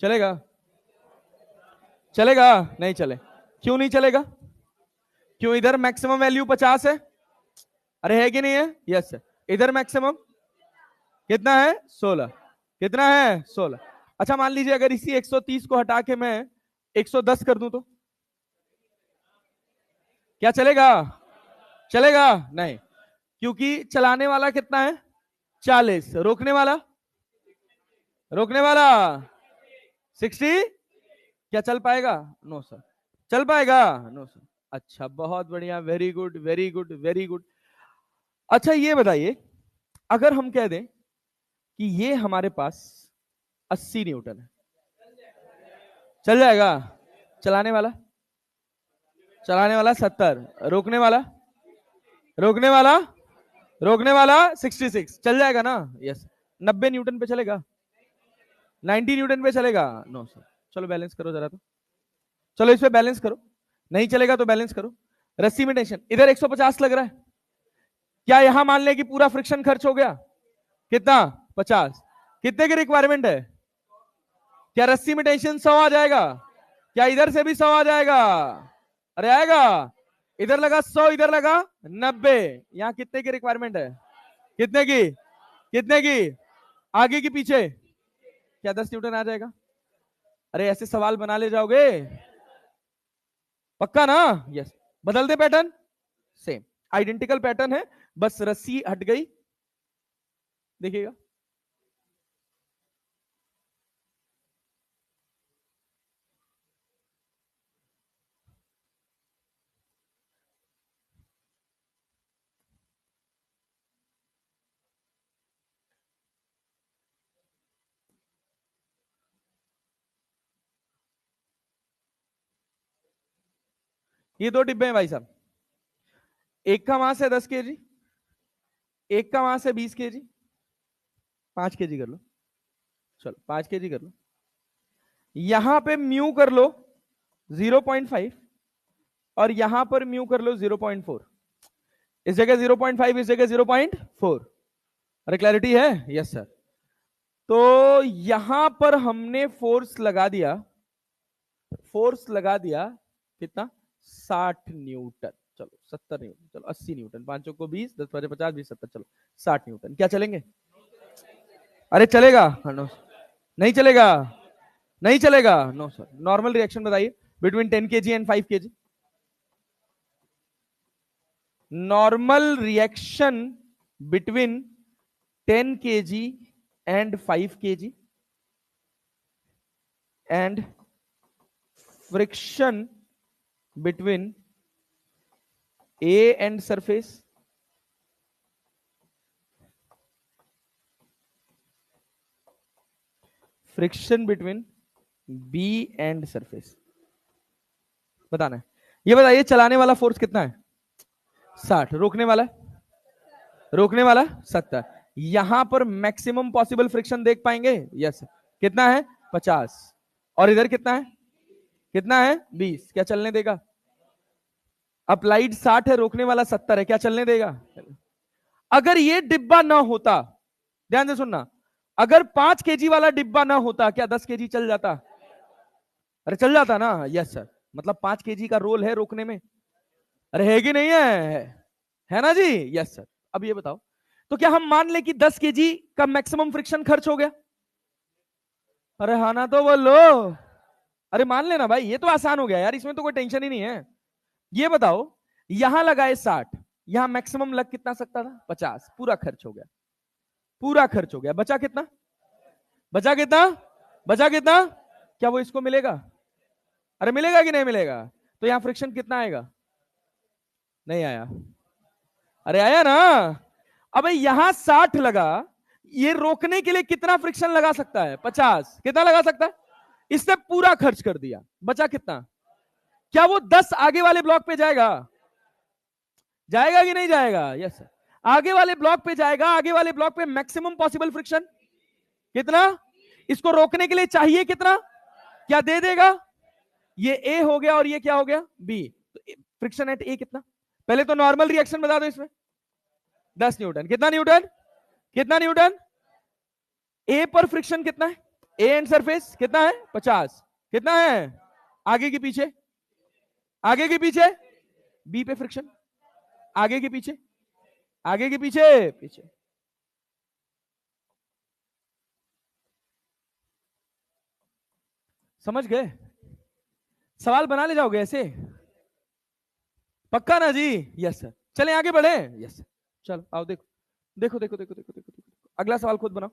चलेगा, चलेगा नहीं चले, क्यों नहीं चलेगा, क्यों, इधर मैक्सिमम वैल्यू 50 है, अरे है कि नहीं है, यस सर। इधर मैक्सिमम कितना है, 16, कितना है 16। अच्छा मान लीजिए अगर इसी 130 को हटा के मैं 110 कर दूं तो क्या चलेगा, चलेगा नहीं, क्योंकि चलाने वाला कितना है 40, रोकने वाला, रोकने वाला 60। क्या चल पाएगा, नो सर, चल पाएगा, नो सर। अच्छा बहुत बढ़िया, very good very good very good. अच्छा ये बताइए, अगर हम कह दें कि ये हमारे पास 80 न्यूटन है, चल जाएगा, चलाने वाला, चलाने वाला 70, रोकने वाला, रोकने वाला, रोकने वाला 66, चल जाएगा ना, यस। 90 न्यूटन पे चलेगा, 90 न्यूटन पे चलेगा, नो सर। चलो बैलेंस करो जरा तो, चलो इस पे बैलेंस करो, नहीं चलेगा तो बैलेंस करो। रस्सी में टेंशन, इधर 150 लग रहा है, क्या यहां मान ले कि पूरा फ्रिक्शन खर्च हो गया, कितना 50, कितने की रिक्वायरमेंट है, क्या रस्सी में टेंशन 100 आ जाएगा, क्या इधर से भी 100 आ जाएगा, अरे आएगा, इधर लगा 100, इधर लगा 90, यहां कितने की रिक्वायरमेंट है, कितने की, कितने की, आगे की पीछे, क्या 10 न्यूटन आ जाएगा। अरे ऐसे सवाल बना ले जाओगे, पक्का ना, यस। बदल दे पैटर्न, सेम आइडेंटिकल पैटर्न है, बस रस्सी हट गई, देखिएगा। ये दो डिब्बे हैं भाई साहब, एक का मास है 10 kg, एक का मास है 20 kg, 5 kg कर लो, चलो 5 kg कर लो, यहां पे म्यू कर लो 0.5, और यहां पर म्यू कर लो 0.4, इस जगह 0.5, इस जगह 0.4। अरे क्लैरिटी है, यस सर। तो यहां पर हमने फोर्स लगा दिया, फोर्स लगा दिया कितना, 60 न्यूटन, चलो 70 न्यूटन, चलो 80 न्यूटन, 5 को 20, 10 5 50, 20 70, चलो 60 न्यूटन, क्या चलेंगे, अरे चलेगा, नो नहीं चलेगा, नहीं चलेगा, नो सर। नॉर्मल रिएक्शन बताइए between 10 kg and 5 kg, normal reaction between 10 kg and 5 kg, and friction between A and surface, friction between B and surface। बताना है। ये बताइए चलाने वाला फोर्स कितना है? 60। रोकने वाला 70। यहां पर मैक्सिमम पॉसिबल फ्रिक्शन देख पाएंगे? यस। कितना है? 50। और इधर कितना है? कितना है? 20। क्या चलने देगा? अप्लाइड 60 है, रोकने वाला 70 है, क्या चलने देगा? अगर ये डिब्बा ना होता, ध्यान से सुनना, अगर 5 kg वाला डिब्बा ना होता, क्या 10 kg चल जाता? अरे चल जाता ना। Yes sir. मतलब 5 kg का रोल है रोकने में। अरे है कि नहीं है ना जी? Yes sir. अब ये बताओ, तो क्या हम मान ले कि 10 kg का मैक्सिमम फ्रिक्शन खर्च हो गया? अरे हाँ ना, तो बोलो। अरे मान लेना भाई, ये तो आसान हो गया यार, इसमें तो कोई टेंशन ही नहीं है। ये बताओ, यहां लगाए 60, यहां मैक्सिमम लग कितना सकता था? 50। पूरा खर्च हो गया, पूरा खर्च हो गया। बचा कितना? बचा कितना? बचा कितना? क्या वो इसको मिलेगा? अरे मिलेगा कि नहीं मिलेगा? तो यहां फ्रिक्शन कितना आएगा? नहीं आया। अरे आया ना। अबे यहां 60 लगा, ये रोकने के लिए कितना फ्रिक्शन लगा सकता है? 50। कितना लगा सकता है? इसने पूरा खर्च कर दिया। बचा कितना? क्या वो 10 आगे वाले ब्लॉक पे जाएगा? जाएगा कि नहीं जाएगा? Yes sir. आगे वाले ब्लॉक पे जाएगा। आगे वाले ब्लॉक पे मैक्सिमम पॉसिबल फ्रिक्शन कितना? इसको रोकने के लिए चाहिए कितना? क्या दे देगा? ये ए हो गया और ये क्या हो गया? बी। तो फ्रिक्शन एट ए कितना? पहले तो नॉर्मल रिएक्शन बता दो इसमें। 10 न्यूटन। कितना न्यूटन? कितना न्यूटन? ए पर फ्रिक्शन कितना है? ए एंड सरफेस कितना है? 50। कितना है? आगे के पीछे? आगे के पीछे? बी पे फ्रिक्शन आगे के पीछे? आगे के पीछे? पीछे। समझ गए? सवाल बना ले जाओगे ऐसे? पक्का ना जी? Yes sir. चलें आगे बढ़े? Yes sir. चलो आओ, देखो देखो देखो देखो देखो देखो देखो। अगला सवाल खुद बनाओ।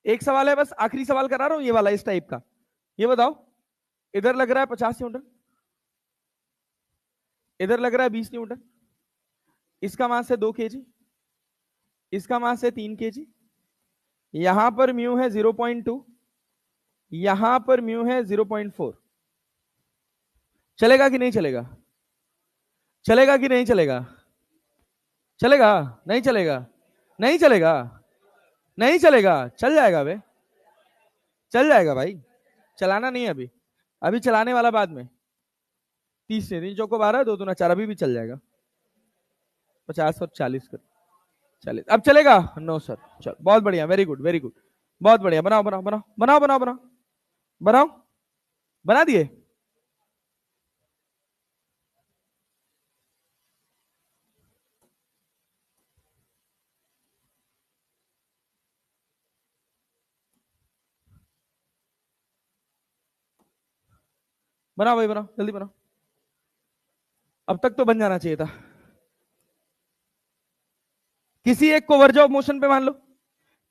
एक सवाल है बस, आखिरी सवाल करा रहा हूं ये वाला, इस टाइप का। ये बताओ, इधर लग रहा है 50 न्यूटन, इधर लग रहा है 20 न्यूटन। इसका मास है 2 kg, इसका मास है 3 kg। यहां पर म्यू है 0.2, यहां पर म्यू है 0.4। चलेगा कि नहीं चलेगा? चलेगा कि नहीं चलेगा? चलेगा? नहीं चलेगा? नहीं चलेगा? नहीं चलेगा? चल जाएगा बे, चल जाएगा भाई। चलाना नहीं है अभी, अभी चलाने वाला बाद में। 30 से 3 चौको 12, 2 दूना 4, अभी भी चल जाएगा। 50 और 40 कर 40। अब चलेगा? No sir. चल बहुत बढ़िया, वेरी गुड वेरी गुड, बहुत बढ़िया। बनाओ बनाओ बनाओ बनाओ बनाओ बनाओ बनाओ। बना दिए? बनाओ भाई बनाओ, जल्दी बनाओ। अब तक तो बन जाना चाहिए था। किसी एक को वर्ज ऑफ मोशन पे मान लो,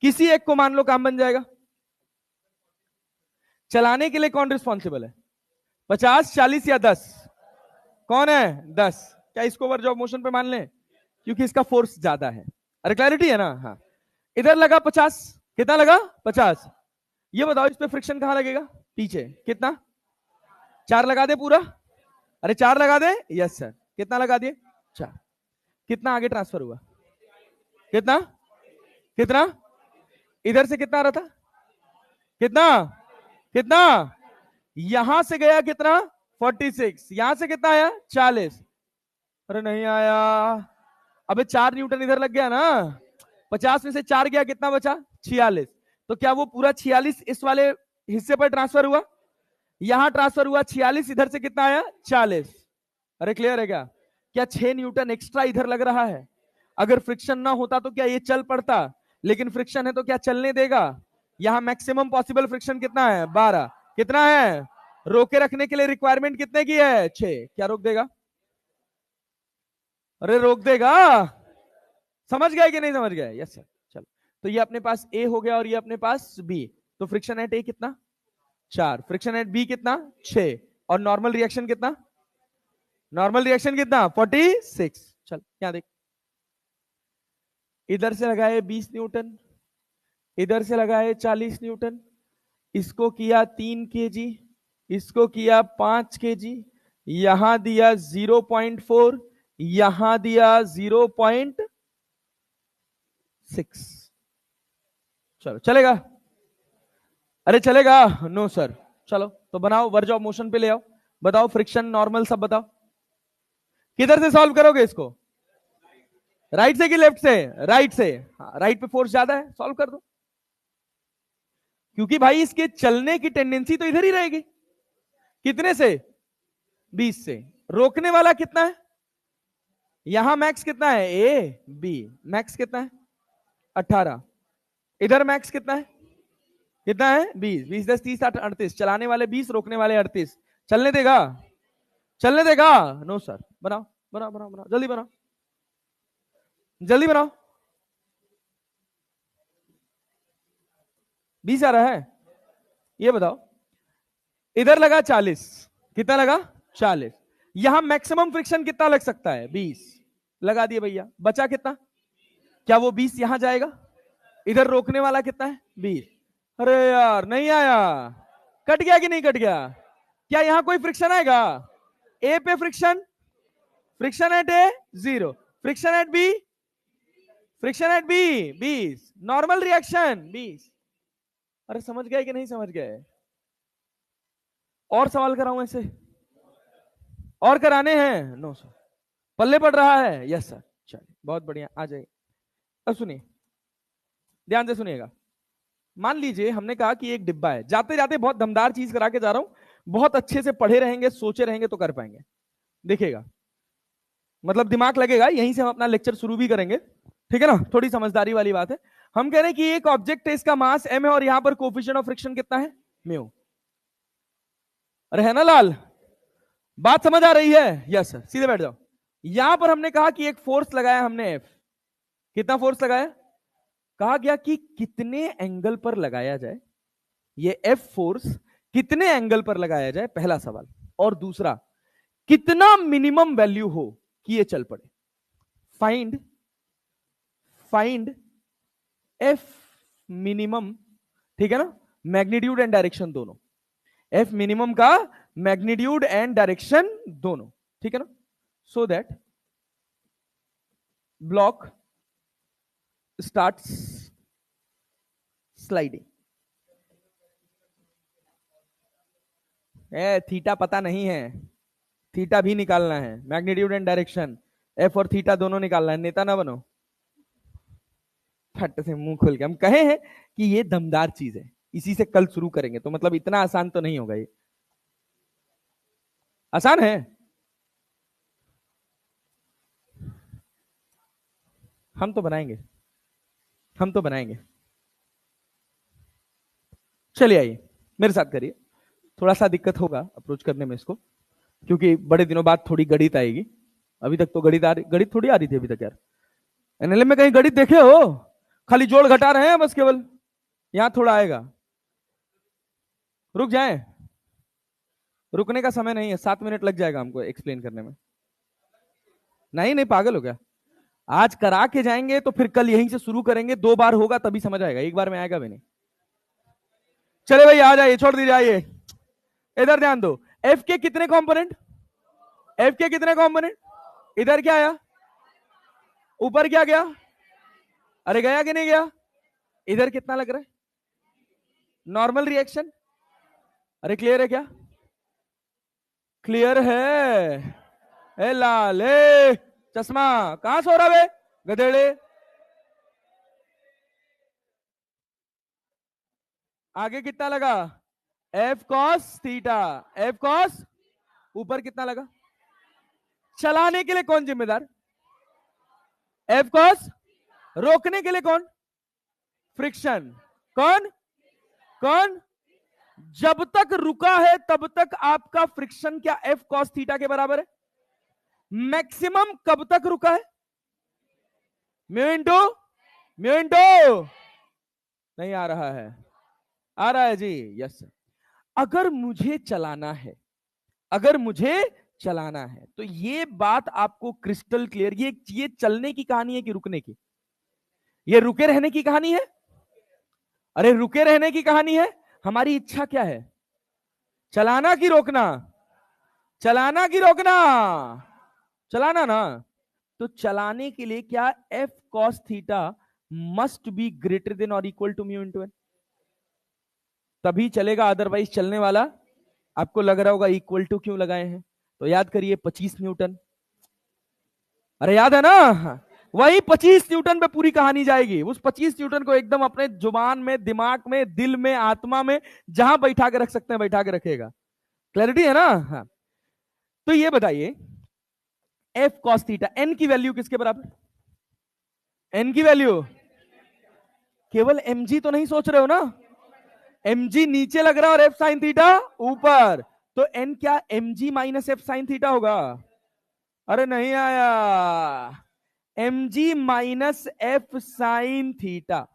किसी एक को मान लो, काम बन जाएगा। चलाने के लिए कौन रिस्पॉन्सिबल है? 50, 40 या 10? कौन है? 10। क्या इसको वर्ज ऑफ मोशन पे मान लें? क्योंकि इसका फोर्स ज्यादा है। अरे क्लैरिटी है ना? हाँ। इधर लगा 50, कितना लगा? 50। ये बताओ इस पे फ्रिक्शन कहां लगेगा? पीछे। कितना? 4 लगा दे पूरा? अरे 4 लगा दे? Yes sir. कितना लगा दिए? 4। कितना आगे ट्रांसफर हुआ? कितना? कितना? इधर से कितना आ रहा था? कितना? कितना? यहां से गया कितना? 46। यहां से कितना आया? 40। अरे नहीं आया। अबे 4 न्यूटन इधर लग गया ना। 50 में से 4 गया, कितना बचा? 46। तो क्या वो पूरा 46 इस वाले हिस्से पर ट्रांसफर हुआ? यहां ट्रांसफर हुआ 46, इधर से कितना आया? 40। अरे क्लियर है क्या? क्या 6 न्यूटन एक्स्ट्रा इधर लग रहा है? अगर फ्रिक्शन ना होता तो क्या ये चल पड़ता? लेकिन फ्रिक्शन है तो क्या चलने देगा? यहां मैक्सिमम पॉसिबल फ्रिक्शन कितना है? 12। कितना है? रोके रखने के लिए रिक्वायरमेंट कितने की है? 6। क्या रोक देगा? अरे रोक देगा। समझ गए कि नहीं समझ गए? Yes sir. चलो तो ये अपने पास ए हो गया और ये अपने पास बी, तो फ्रिक्शन एट ए कितना 4, फ्रिक्शन एट बी कितना 6, और नॉर्मल रिएक्शन कितना 46। चल क्या देख, इधर से लगाए 20 न्यूटन, इधर से लगाए 40 न्यूटन, इसको किया 3 केजी, इसको किया 5 केजी, यहां दिया 0.4, यहां दिया 0.6। चलो चलेगा, अरे चलेगा, नो सर। चलो तो बनाओ, वर्ज ऑफ मोशन पे ले आओ, बताओ फ्रिक्शन नॉर्मल सब बताओ। किधर से सॉल्व करोगे इसको, राइट से कि लेफ्ट से, राइट से, राइट पे फोर्स ज्यादा है, सॉल्व कर दो, क्योंकि भाई इसके चलने की टेंडेंसी तो इधर ही रहेगी। कितने से 20 से, रोकने वाला कितना है, यहां मैक्स कितना है ए बी, मैक्स कितना है 18, इधर मैक्स कितना है 20, 20 10 30 60 38, चलाने वाले 20, रोकने वाले 38, चलने देगा, चलने देगा, नो सर। बनाओ बनाओ बनाओ बनाओ, जल्दी बनाओ, जल्दी बनाओ, 20 आ रहा है, ये बताओ, इधर लगा 40, कितना लगा 40, यहां मैक्सिमम फ्रिक्शन कितना लग सकता है 20, लगा दिए भैया, बचा कितना, क्या वो 20 यहां जाएगा, इधर रोकने वाला कितना है 20, अरे यार नहीं आया, कट गया कि नहीं कट गया, क्या यहां कोई फ्रिक्शन आएगा, ए पे friction, friction at A 0, friction at B, friction at B 20, normal reaction 20। अरे समझ गए कि नहीं समझ गए, और सवाल कराऊं ऐसे, और कराने हैं, नो सर, पल्ले पड़ रहा है, यस सर, चलिए बहुत बढ़िया, आ जाइए। अब सुनिए, ध्यान से सुनिएगा, मान लीजिए हमने कहा कि एक डिब्बा है, जाते जाते बहुत दमदार चीज करा के जा रहा हूं, बहुत अच्छे से पढ़े रहेंगे, सोचे रहेंगे तो कर पाएंगे, देखिएगा, मतलब दिमाग लगेगा, यहीं से हम अपना लेक्चर शुरू भी करेंगे, ठीक है ना, थोड़ी समझदारी वाली बात है। हम कह रहे हैं कि एक ऑब्जेक्ट है, इसका मास m है, और यहां पर कोफिशिएंट ऑफ फ्रिक्शन कितना है म्यू, अरे है ना लाल, बात समझ आ रही है, यस सर, सीधे बैठ जाओ। यहां पर हमने कहा कि एक फोर्स लगाया हमने F, कितना फोर्स लगाया, कहा गया कि कितने एंगल पर लगाया जाए, ये F फोर्स कितने एंगल पर लगाया जाए, पहला सवाल, और दूसरा कितना मिनिमम वैल्यू हो कि ये चल पड़े, फाइंड F मिनिमम, ठीक है ना, मैग्नीट्यूड एंड डायरेक्शन दोनों, F मिनिमम का मैग्नीट्यूड एंड डायरेक्शन दोनों, ठीक है ना, so that block starts sliding. Theta पता नहीं है, थीटा भी निकालना है, मैग्नीट्यूड एंड डायरेक्शन, एफ और थीटा दोनों निकालना है, नेता ना बनो, फट से मुंह खोल के, हम कहे हैं कि ये दमदार चीज है, इसी से कल शुरू करेंगे, तो मतलब इतना आसान तो नहीं होगा, ये आसान है, हम तो बनाएंगे, हम तो बनाएंगे, चलिए आइए मेरे साथ करिए, थोड़ा सा दिक्कत होगा अप्रोच करने में इसको, क्योंकि बड़े दिनों बाद थोड़ी गणित आएगी, अभी तक तो गणित थोड़ी आ रही थी अभी तक यार, एनएलएम में कहीं गणित देखे हो, खाली जोड़ घटा रहे हैं बस केवल, यहां थोड़ा आएगा, रुक जाए, रुकने का समय नहीं है, 7 मिनट लग जाएगा हमको एक्सप्लेन करने में, नहीं नहीं पागल हो गया, आज करा के जाएंगे तो फिर कल यहीं से शुरू करेंगे, 2 बार होगा तभी समझ आएगा, एक बार में आएगा भी नहीं। चले भाई आ जाइए, छोड़ दीजिए, आइए इधर ध्यान दो, एफ के कितने कंपोनेंट, एफ के कितने कंपोनेंट, इधर क्या आया, ऊपर क्या गया, अरे गया कि नहीं गया, इधर कितना लग रहा है, नॉर्मल रिएक्शन, अरे क्लियर है क्या, क्लियर है, ए लाल ए चश्मा कहां सो रहा है गधेड़े, आगे कितना लगा, F cos theta, F cos, ऊपर कितना लगा, चलाने के लिए कौन जिम्मेदार, एफ कॉस, रोकने के लिए कौन, फ्रिक्शन, कौन कौन, जब तक रुका है तब तक आपका फ्रिक्शन क्या एफ कॉस थीटा के बराबर है, मैक्सिमम कब तक रुका है, म्यू इंटू नहीं आ रहा है? आ रहा है जी, यस सर। अगर मुझे चलाना है, अगर मुझे चलाना है, तो ये बात आपको क्रिस्टल क्लियर, ये चलने की कहानी है कि रुकने की? ये रुके रहने की कहानी है। अरे रुके रहने की कहानी है। हमारी इच्छा क्या है? चलाना कि रोकना? चलाना कि रोकना? चलाना ना। तो चलाने के लिए क्या F cos theta must be greater than और equal to mu into N, तभी चलेगा, अदरवाइज चलने वाला। आपको लग रहा होगा इक्वल टू क्यों लगाए हैं, तो याद करिए 25 न्यूटन। अरे याद है ना? वही 25 न्यूटन पे पूरी कहानी जाएगी। उस 25 न्यूटन को एकदम अपने जुबान में, दिमाग में, दिल में, आत्मा में, जहां बैठा के रख सकते हैं बैठा के रखेगा। क्लैरिटी है ना? हाँ। तो ये बताइए, एफ कॉस थीटा, एन की वैल्यू किसके बराबर? एन की वैल्यू केवल mg तो नहीं सोच रहे हो ना? mg नीचे लग रहा है और एफ साइन थीटा ऊपर, तो n क्या mg minus F sine theta होगा? अरे नहीं आया। mg minus F sine theta,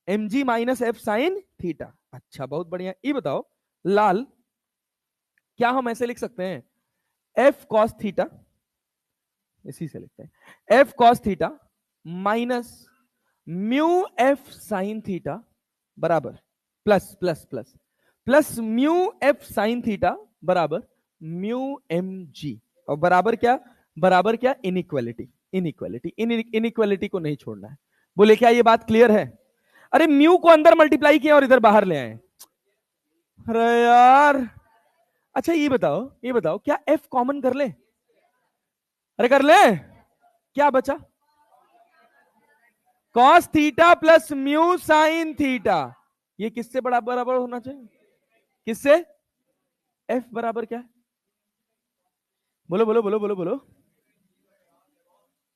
mg minus F sine theta. अच्छा, बहुत बढ़िया। ये बताओ लाल, क्या हम ऐसे लिख सकते हैं एफ कॉस थीटा, इसी से लिखते हैं F cos theta minus mu F sine theta बराबर plus plus plus plus mu F sine theta बराबर म्यू एम जी, और बराबर क्या? बराबर क्या? इनइक्वालिटी। इनइक्वालिटी, इनइक्वालिटी को नहीं छोड़ना है। बोले क्या ये बात क्लियर है? अरे म्यू को अंदर मल्टीप्लाई किया और इधर बाहर ले आए। अरे यार, अच्छा ये बताओ, ये बताओ क्या एफ कॉमन कर ले? अरे कर ले। क्या बचा? Cos theta plus mu sine theta. ये किससे बड़ा बराबर होना चाहिए? किससे? एफ बराबर क्या है? बोलो बोलो बोलो बोलो बोलो।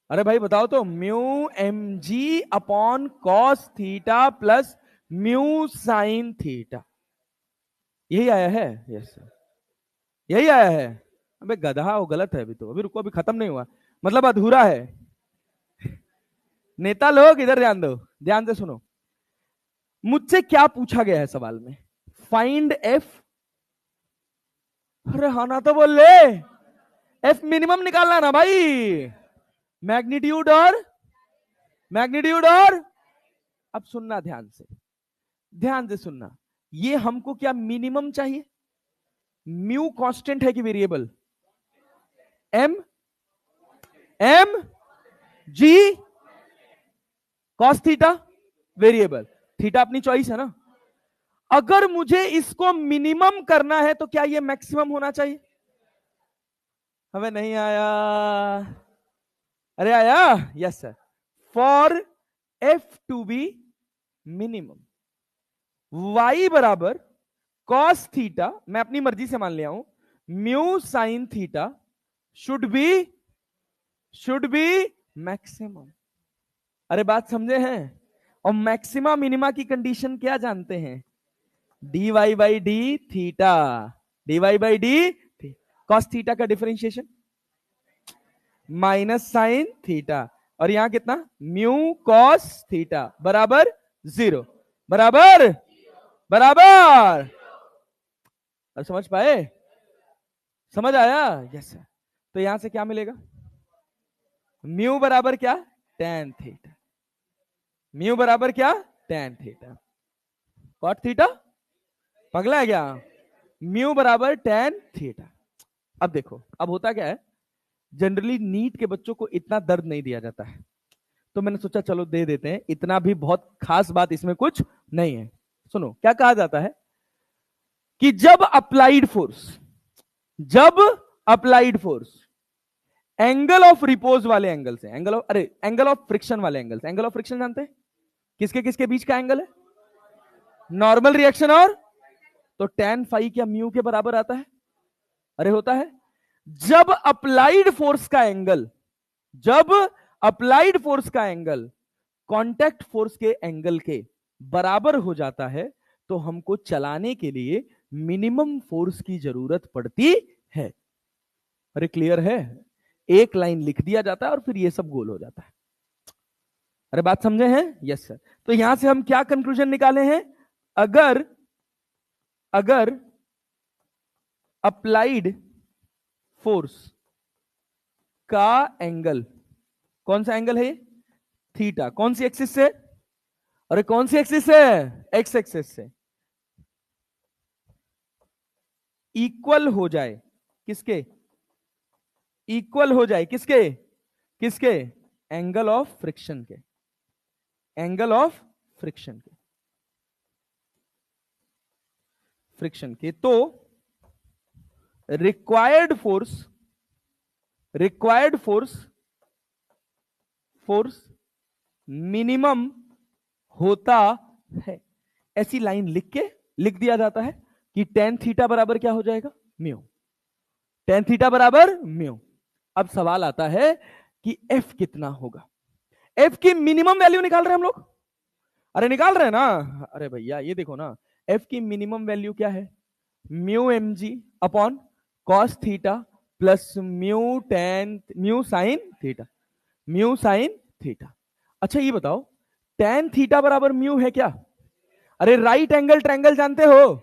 अरे भाई बताओ तो, mu M G upon cos theta plus mu sine theta, यही आया है? यस सर, यही आया है। अबे गधा, वो गलत है। अभी तो, अभी रुको, अभी खत्म नहीं हुआ, मतलब अधूरा है। नेता लोग इधर ध्यान दो, ध्यान से सुनो। मुझसे क्या पूछा गया है सवाल में? Find F. अरे हाँ ना तो बोल ले। एफ मिनिमम निकालना ना भाई। मैग्नीट्यूड और मैग्नीट्यूड और अब सुनना ध्यान से, ध्यान से सुनना। ये हमको क्या मिनिमम चाहिए? म्यू कांस्टेंट है कि वेरिएबल? एम, एम जी कॉस थीटा वेरिएबल, थीटा अपनी चॉइस है ना। अगर मुझे इसको मिनिमम करना है तो क्या ये मैक्सिमम होना चाहिए? हमें नहीं आया? अरे आया? Yes sir. For F to be minimum, y बराबर कॉस थीटा, मैं अपनी मर्जी से मान लिया हूं, mu sine theta should be maximum. अरे बात समझे हैं? और मैक्सिमा मिनिमा की कंडीशन क्या जानते हैं? dy by D theta, dy by D cos theta का डिफरेंशिएशन माइनस साइन थीटा, और यहां कितना? म्यू कॉस थीटा बराबर 0, बराबर बराबर। और समझ पाए? समझ आया? Yes sir. तो यहां से क्या मिलेगा? म्यू बराबर क्या? Tan theta. म्यू बराबर क्या? Tan theta. कॉट थीटा पगला है क्या? म्यू बराबर टेन थीटा। अब देखो, अब होता क्या है, जनरली नीट के बच्चों को इतना दर्द नहीं दिया जाता है, तो मैंने सोचा चलो दे देते हैं, इतना भी बहुत खास बात इसमें कुछ नहीं है। सुनो क्या कहा जाता है कि जब applied force angle of repose वाले एंगल से, एंगल ऑफ फ्रिक्शन वाले एंगल से, एंगल ऑफ फ्रिक्शन जानते हैं किसके किसके बीच का एंगल है? नॉर्मल रिएक्शन और, तो टेन फाई क्या म्यू के बराबर आता है? अरे होता है। जब अप्लाइड फोर्स का एंगल कांटेक्ट फोर्स के एंगल के बराबर हो जाता है, तो हमको चलाने के लिए मिनिमम फोर्स की जरूरत पड़ती है। अरे क्लियर है? एक लाइन लिख दिया जाता है और फिर ये सब गोल हो जाता है। अरे बात समझे हैं? Yes sir. तो यहां से हम क्या कंक्लूजन निकाले हैं? अगर अगर अप्लाइड फोर्स का एंगल, कौन सा एंगल है ये? थीटा। कौन सी एक्सिस से? अरे कौन सी एक्सिस से? एक्स एक्सिस से। इक्वल हो जाए किसके? इक्वल हो जाए किसके? किसके? एंगल ऑफ फ्रिक्शन के। एंगल ऑफ फ्रिक्शन के। फ्रिक्शन के। तो रिक्वायर्ड फोर्स फोर्स मिनिमम होता है। ऐसी लाइन लिख दिया जाता है कि टेन थीटा बराबर क्या हो जाएगा? म्यू। टेन थीटा बराबर म्यू। अब सवाल आता है कि एफ कितना होगा? एफ की मिनिमम वैल्यू निकाल रहे हैं हम लोग। अरे निकाल रहे हैं ना। अरे भैया ये देखो ना, एफ की मिनिमम वैल्यू क्या है? Mu M G upon cos theta plus mu sine theta. Mu sine theta. अच्छा ये बताओ, टेन थीटा बराबर म्यू है क्या? अरे राइट एंगल ट्रायंगल जानते हो,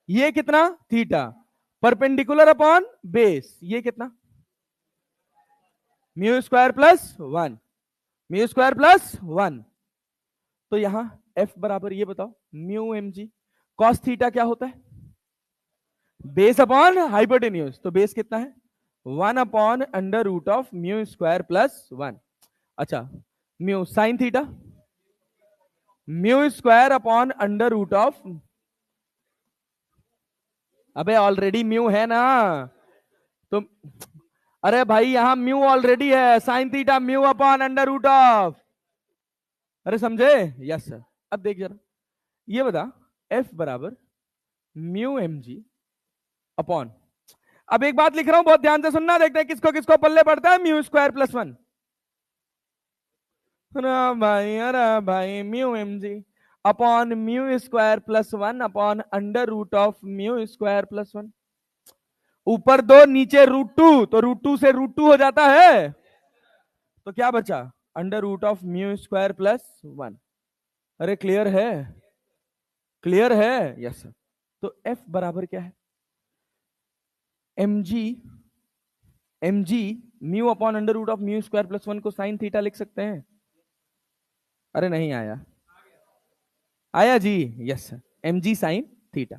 ये कितना? थीटा। परपेंडिकुलर अपॉन बेस, ये कितना? Mu square plus one. Mu square plus one. तो यहां एफ बराबर ये बताओ, mu M G. Cos theta क्या होता है? Base upon hypotenuse. तो बेस कितना है? One upon under root of mu square plus one. अच्छा, mu sine theta, mu square upon under root of, अबे ऑलरेडी म्यू है ना तो, अरे भाई यहां म्यू ऑलरेडी है, sine theta mu upon under root of. अरे समझे? Yes sir. अब देख जरा, ये बता, एफ बराबर म्यू एम जी अपॉन, अब एक बात लिख रहा हूं, बहुत ध्यान से सुनना, देखते हैं किसको किसको पल्ले पड़ता है म्यू स्क्वायर प्लस वन। अरे भाई mu M G upon mu square plus one upon under root of mu square plus one. ऊपर दो नीचे रूट टू, तो रूट टू से रूट टू हो जाता है, तो क्या बचा? Under root of mu square plus one. अरे क्लियर है? क्लियर है? Yes sir. तो एफ बराबर क्या है? M G mu upon under root of mu square plus one को साइन थीटा लिख सकते हैं। अरे नहीं आया? आया जी? यस सर, एम जी साइन थीटा।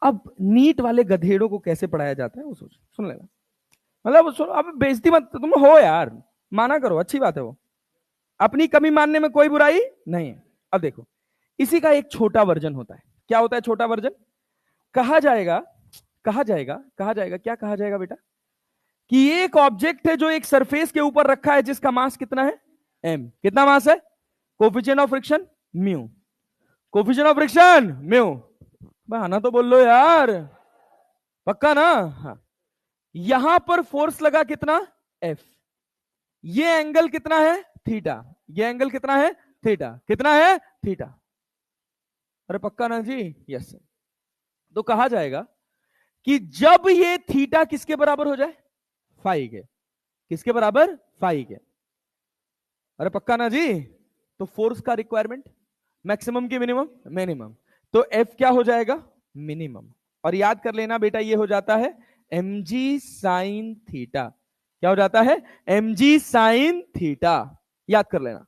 अब नीट वाले गधेड़ों को कैसे पढ़ाया जाता है वो सोच सुन लेना। मतलब सुन, अब बेइज्जती मत तुम हो यार, माना करो, अच्छी बात है वो, अपनी कमी मानने में कोई बुराई नहीं है। अब देखो, इसी का एक छोटा वर्जन होता है। क्या होता है छोटा वर्जन? कहा जाएगा क्या कहा जाएगा बेटा? कि एक ऑब्जेक्ट है जो एक सरफेस के ऊपर रखा है, जिसका मास कितना है? एम। कितना मास है? Coefficient of friction mu. Coefficient of friction mu. बहाना तो बोल लो यार, पक्का ना? हाँ। यहां पर फोर्स लगा कितना? एफ। ये एंगल कितना है? थीटा। ये एंगल कितना है? थीटा। कितना है? थीटा। अरे पक्का ना जी? यस। तो कहा जाएगा कि जब ये थीटा किसके बराबर हो जाए? फाई के। किसके बराबर? फाई के। अरे पक्का ना जी? तो फोर्स का रिक्वायरमेंट मैक्सिमम की मिनिमम? मिनिमम। तो एफ क्या हो जाएगा? मिनिमम। और याद कर लेना बेटा, ये हो जाता है mg साइन थीटा। क्या हो जाता है? mg sine theta. याद कर लेना।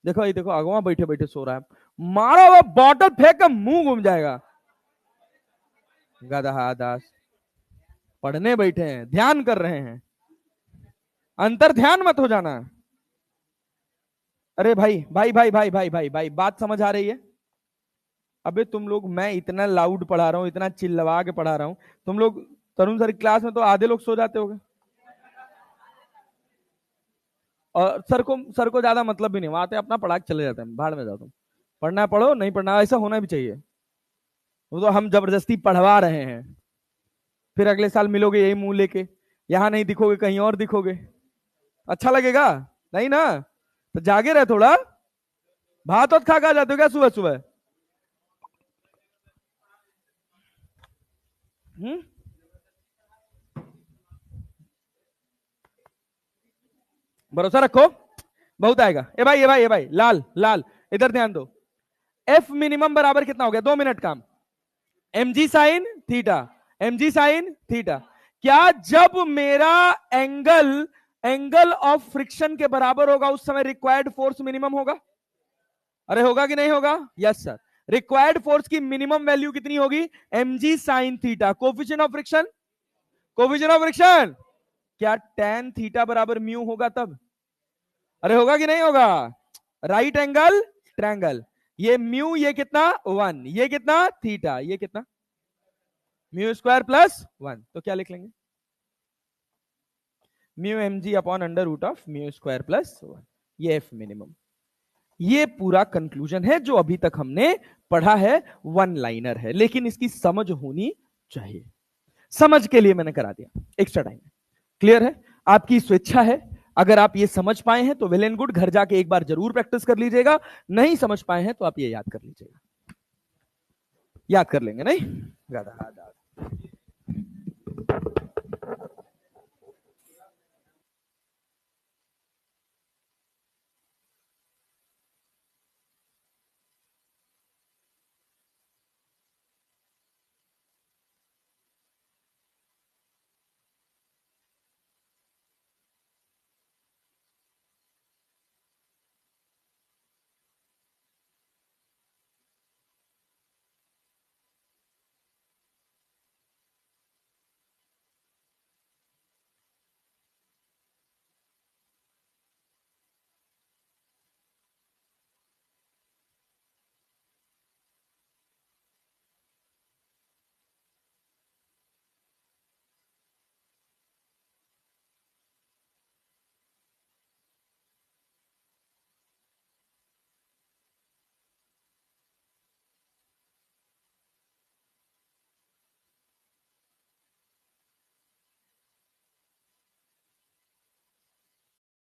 देखो ये देखो, अगवा बैठे बैठे सो रहा है, मारो वो बॉटल फेंक कर मुंह घूम जाएगा। गधा दास, पढ़ने बैठे हैं, ध्यान कर रहे हैं, अंतर ध्यान मत हो जाना। अरे भाई भाई भाई भाई भाई भाई भाई, बात समझ आ रही है? अबे तुम लोग, मैं इतना लाउड पढ़ा रहा हूं, इतना चिल्लवा के पढ़ा रहा हूं, तुम लोग तरुण सर की क्लास में तो आधे लोग सो जाते होंगे, और सर को ज्यादा मतलब भी नहीं, वहां आते अपना पढ़ा के चले जाते हैं, भाड़ में जाओ तुम, पढ़ना पढ़ो, नहीं पढ़ना ऐसा होना भी चाहिए। वो तो हम जबरदस्ती पढ़वा रहे हैं, फिर अगले साल मिलोगे यही मुंह लेके, यहां नहीं दिखोगे कहीं और दिखोगे, अच्छा लगेगा? नहीं ना? तो जागे रहे थोड़ा, भात और खा खा जाते हो क्या सुबह सुबह? भरोसा रखो, बहुत आएगा। ए भाई, ए भाई, ए भाई, लाल लाल, इधर ध्यान दो। एफ मिनिमम बराबर कितना हो गया? 2 मिनट काम, mg sine theta, mg sine theta. क्या जब मेरा एंगल ऑफ फ्रिक्शन के बराबर होगा उस समय रिक्वायर्ड फोर्स मिनिमम होगा? अरे होगा कि नहीं होगा? Yes sir. रिक्वायर्ड फोर्स की मिनिमम वैल्यू कितनी होगी? mg sine theta. Coefficient of friction, coefficient of friction क्या tan थीटा बराबर म्यू होगा तब? अरे होगा कि नहीं होगा? राइट एंगल ट्रायंगल, ये म्यू, ये कितना 1, ये कितना थीटा, ये कितना म्यू स्क्वायर प्लस 1। तो क्या लिख लेंगे? Mu mg upon under root of mu square plus 1, ये एफ मिनिमम। ये पूरा कंक्लूजन है जो अभी तक हमने पढ़ा है, वन लाइनर है, लेकिन इसकी समझ होनी चाहिए। समझ के लिए मैंने करा दिया, एक्स्ट्रा टाइम। क्लियर है? आपकी स्वेच्छा है। अगर आप ये समझ पाए हैं तो वेल एंड गुड, घर जाके एक बार जरूर प्रैक्टिस कर लीजिएगा। नहीं समझ पाए हैं तो आप ये याद कर लीजिएगा। याद कर लेंगे नहीं?